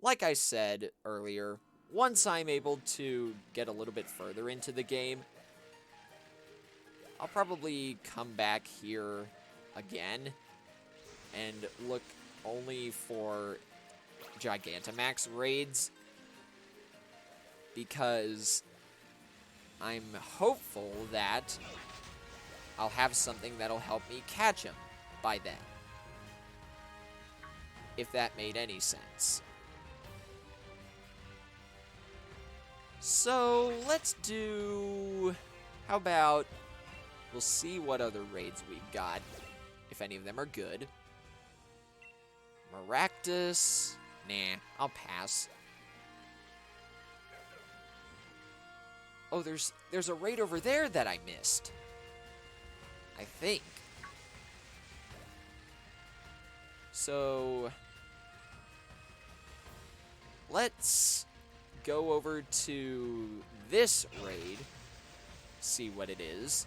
Like I said earlier, once I'm able to get a little bit further into the game, I'll probably come back here again and look only for Gigantamax raids, because I'm hopeful that I'll have something that'll help me catch him by then, if that made any sense. So let's do, how about, we'll see what other raids we've got, if any of them are good. Maractus, nah, I'll pass. Oh, there's a raid over there that I missed, I think. So let's go over to this raid, see what it is.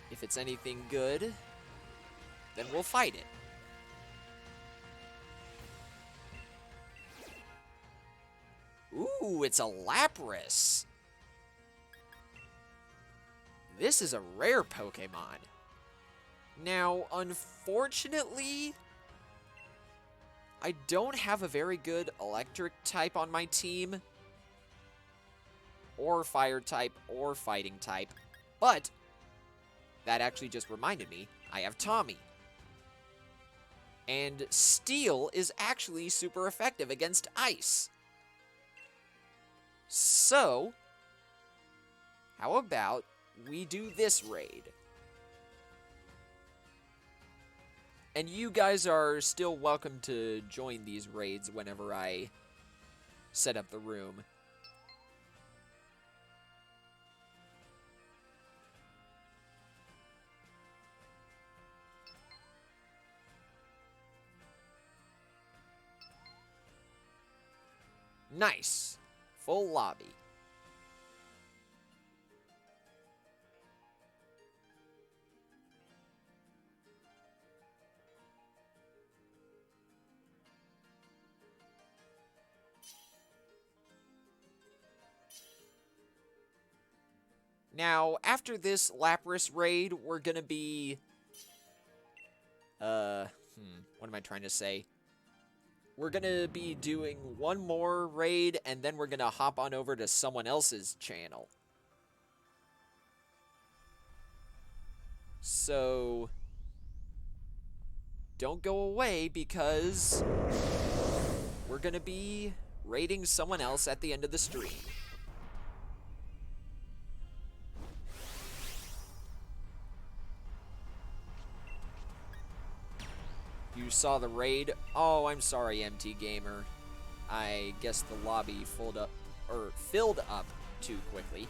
If it's anything good, then we'll fight it. Ooh, it's a Lapras. This is a rare Pokemon. Now, unfortunately, I don't have a very good electric type on my team, or fire type, or fighting type, but that actually just reminded me, I have Tommy. And Steel is actually super effective against Ice. So, how about we do this raid? And you guys are still welcome to join these raids whenever I set up the room. Nice. Full lobby. Now, after this Lapras raid, we're gonna be... what am I trying to say? We're gonna be doing one more raid, and then we're gonna hop on over to someone else's channel. So... don't go away, because... we're gonna be raiding someone else at the end of the stream. You saw the raid? Oh, I'm sorry, MT Gamer. I guess the lobby filled up too quickly.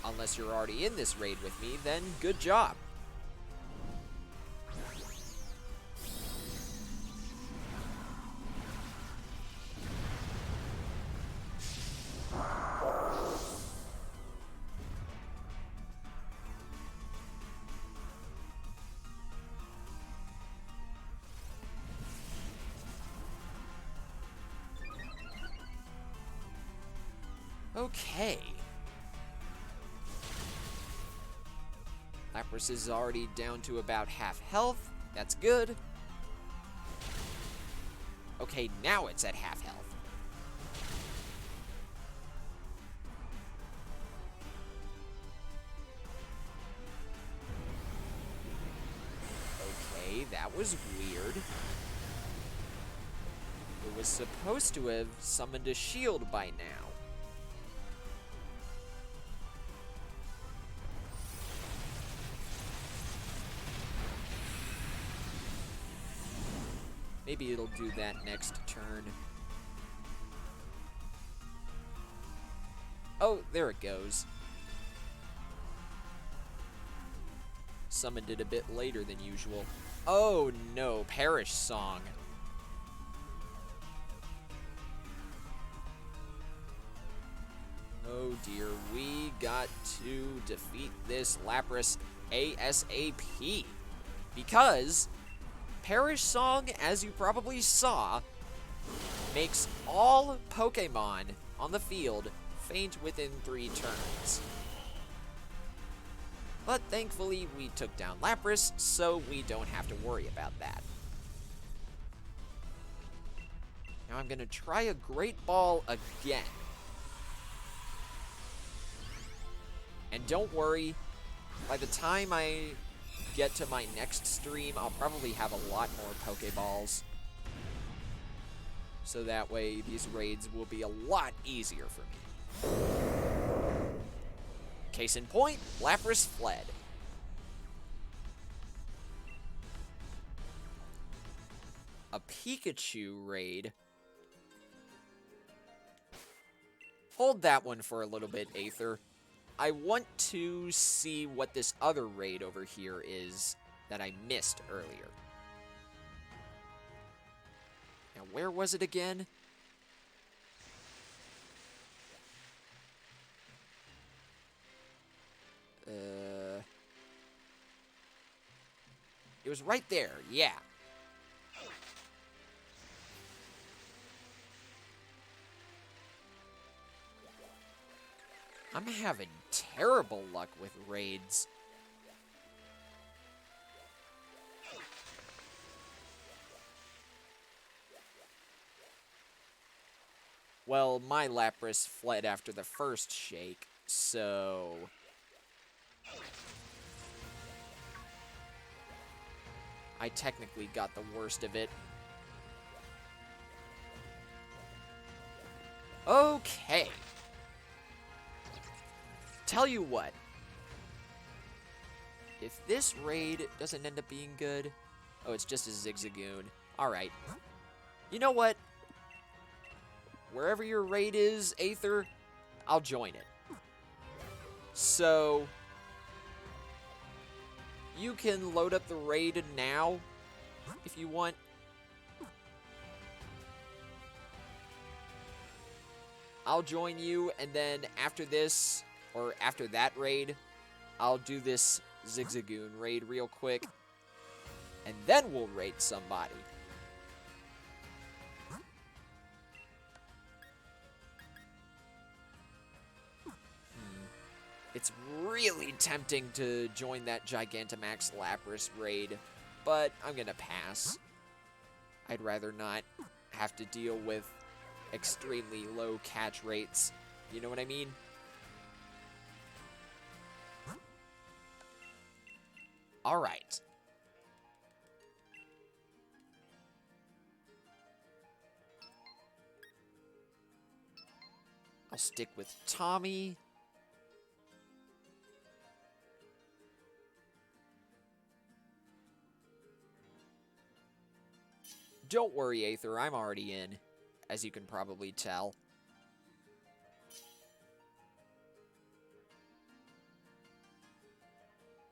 Unless you're already in this raid with me, then good job. Okay. Lapras is already down to about half health. That's good. Okay, now it's at half health. Okay, that was weird. It was supposed to have summoned a shield by now. Maybe it'll do that next turn. Oh, there it goes. Summoned it a bit later than usual. Oh no, Perish Song. Oh dear, we got to defeat this Lapras ASAP. Because Perish Song, as you probably saw, makes all Pokemon on the field faint within 3 turns. But thankfully, we took down Lapras, so we don't have to worry about that. Now I'm going to try a Great Ball again. And don't worry, by the time I get to my next stream, I'll probably have a lot more Pokeballs. So that way, these raids will be a lot easier for me. Case in point, Lapras fled. A Pikachu raid. Hold that one for a little bit, Aether. I want to see what this other raid over here is that I missed earlier. Now, where was it again? It was right there, yeah. I'm having terrible luck with raids. Well, my Lapras fled after the first shake, so... I technically got the worst of it. Okay. Tell you what. If this raid doesn't end up being good... Oh, it's just a Zigzagoon. Alright. You know what? Wherever your raid is, Aether, I'll join it. So... you can load up the raid now, if you want. I'll join you, and then after this, or after that raid, I'll do this Zigzagoon raid real quick, and then we'll raid somebody. It's really tempting to join that Gigantamax Lapras raid, but I'm gonna pass. I'd rather not have to deal with extremely low catch rates. You know what I mean? Alright. I'll stick with Tommy. Don't worry, Aether, I'm already in, as you can probably tell.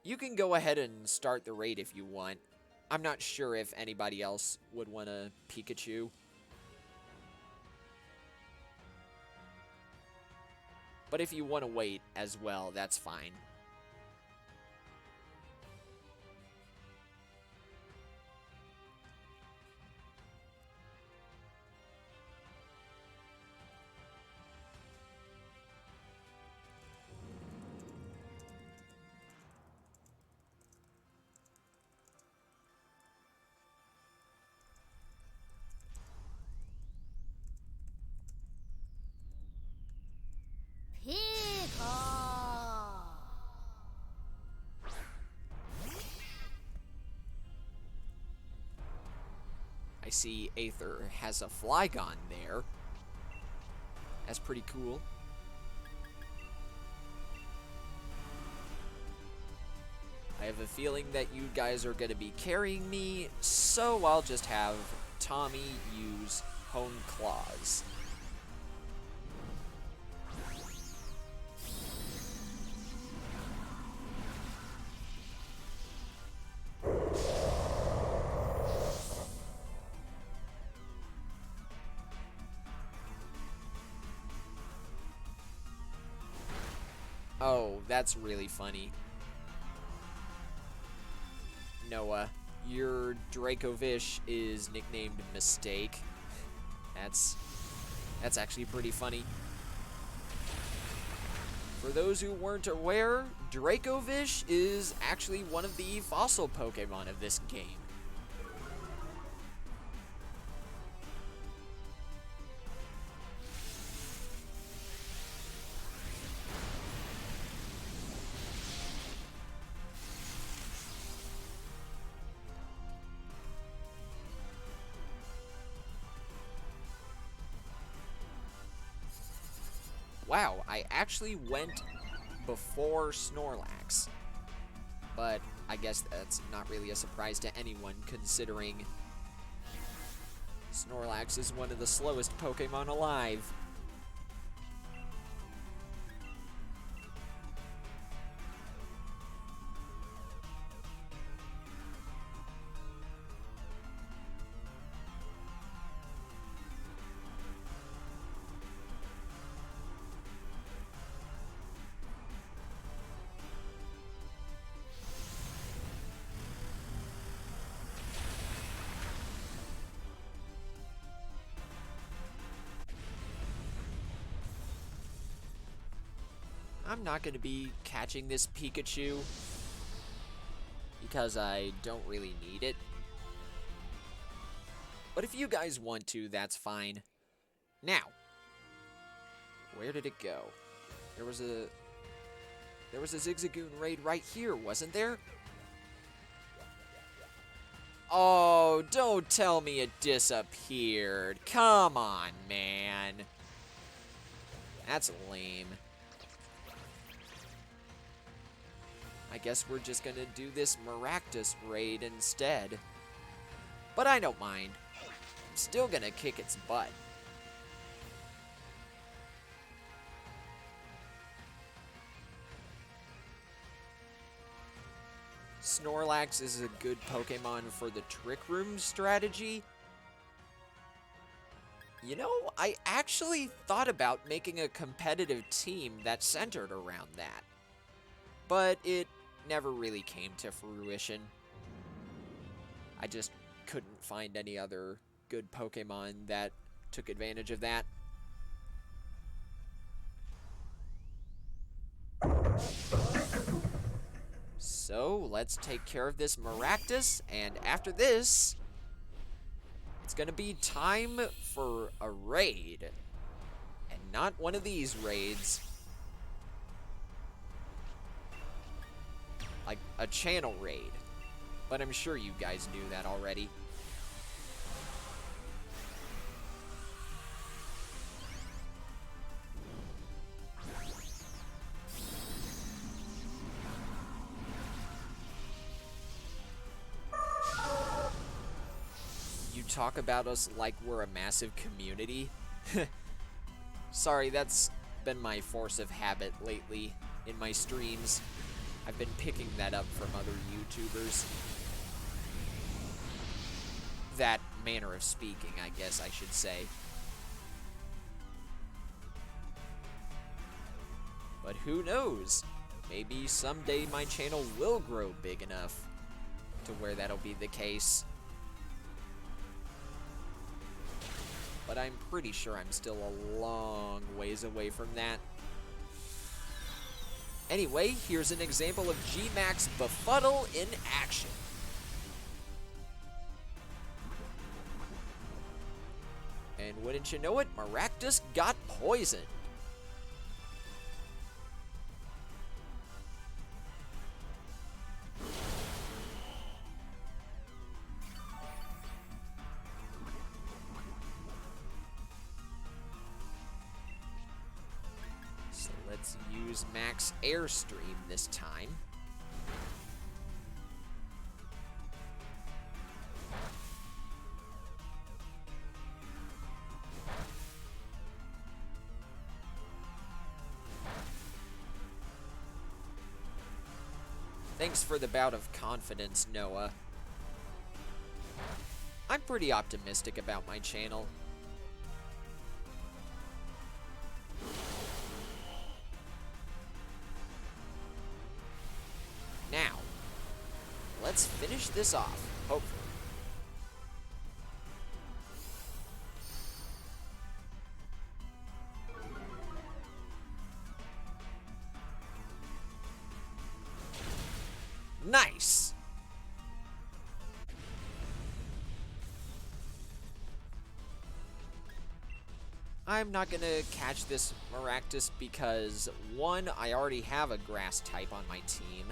You can go ahead and start the raid if you want. I'm not sure if anybody else would want a Pikachu. But if you want to wait as well, that's fine. I see Aether has a Flygon there. That's pretty cool. I have a feeling that you guys are going to be carrying me, so I'll just have Tommy use Hone Claws. Oh, that's really funny. Noah, your Dracovish is nicknamed Mistake. That's actually pretty funny. For those who weren't aware, Dracovish is actually one of the fossil Pokemon of this game. Wow, I actually went before Snorlax. But I guess that's not really a surprise to anyone, considering Snorlax is one of the slowest Pokemon alive. I'm not going to be catching this Pikachu because I don't really need it. But if you guys want to, that's fine. Now, where did it go? There was a Zigzagoon raid right here, wasn't there? Oh, don't tell me it disappeared. Come on, man. That's lame. I guess we're just gonna do this Maractus raid instead. But I don't mind. I'm still gonna kick its butt. Snorlax is a good Pokemon for the Trick Room strategy. You know, I actually thought about making a competitive team that centered around that. But it never really came to fruition. I just couldn't find any other good Pokemon that took advantage of that. So, let's take care of this Maractus, and after this, it's gonna be time for a raid. And not one of these raids. Like a channel raid. But I'm sure you guys knew that already. You talk about us like we're a massive community. Sorry, that's been my force of habit lately in my streams. I've been picking that up from other YouTubers. That manner of speaking, I guess I should say. But who knows? Maybe someday my channel will grow big enough to where that'll be the case. But I'm pretty sure I'm still a long ways away from that. Anyway, here's an example of G-Max Befuddle in action. And wouldn't you know it, Maractus got poisoned. So let's use Max Airstream this time. Thanks for the bout of confidence, Noah. I'm pretty optimistic about my channel. Now, let's finish this off, hopefully. Nice! I'm not gonna catch this Maractus because, one, I already have a grass type on my team.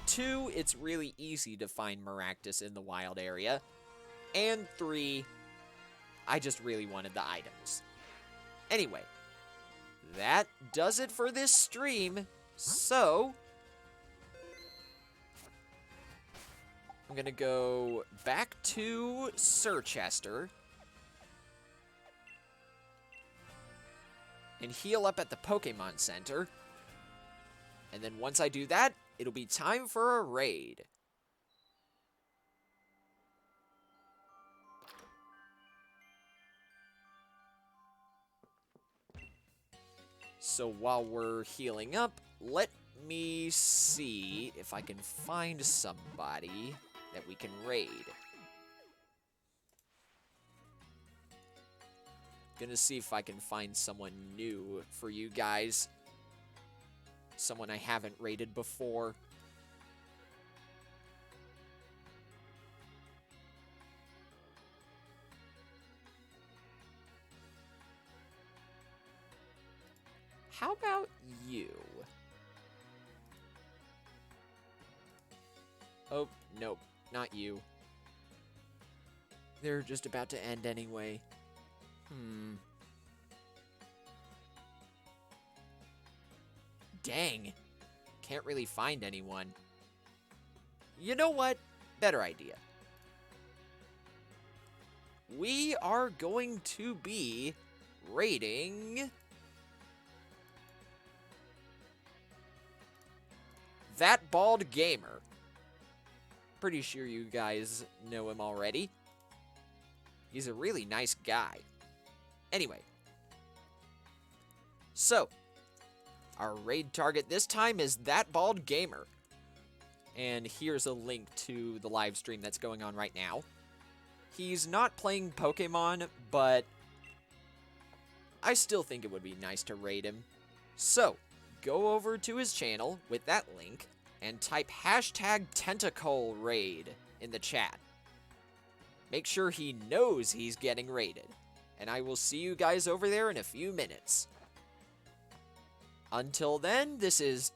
Two, it's really easy to find Maractus in the wild area. And three, I just really wanted the items. Anyway, that does it for this stream. So, I'm gonna go back to Sirchester and heal up at the Pokemon Center. And then once I do that, it'll be time for a raid. So while we're healing up, let me see if I can find somebody that we can raid. Gonna see if I can find someone new for you guys. someone I haven't rated before. How about you? Oh, nope, not you. They're just about to end anyway. Dang. Can't really find anyone. You know what? Better idea. We are going to be rating That Bald Gamer. Pretty sure you guys know him already. He's a really nice guy. Anyway. So, our raid target this time is That Bald Gamer. And here's a link to the live stream that's going on right now. He's not playing Pokemon, but I still think it would be nice to raid him. So, go over to his channel with that link and type #tentacle_raid in the chat. Make sure he knows he's getting raided. And I will see you guys over there in a few minutes. Until then, this is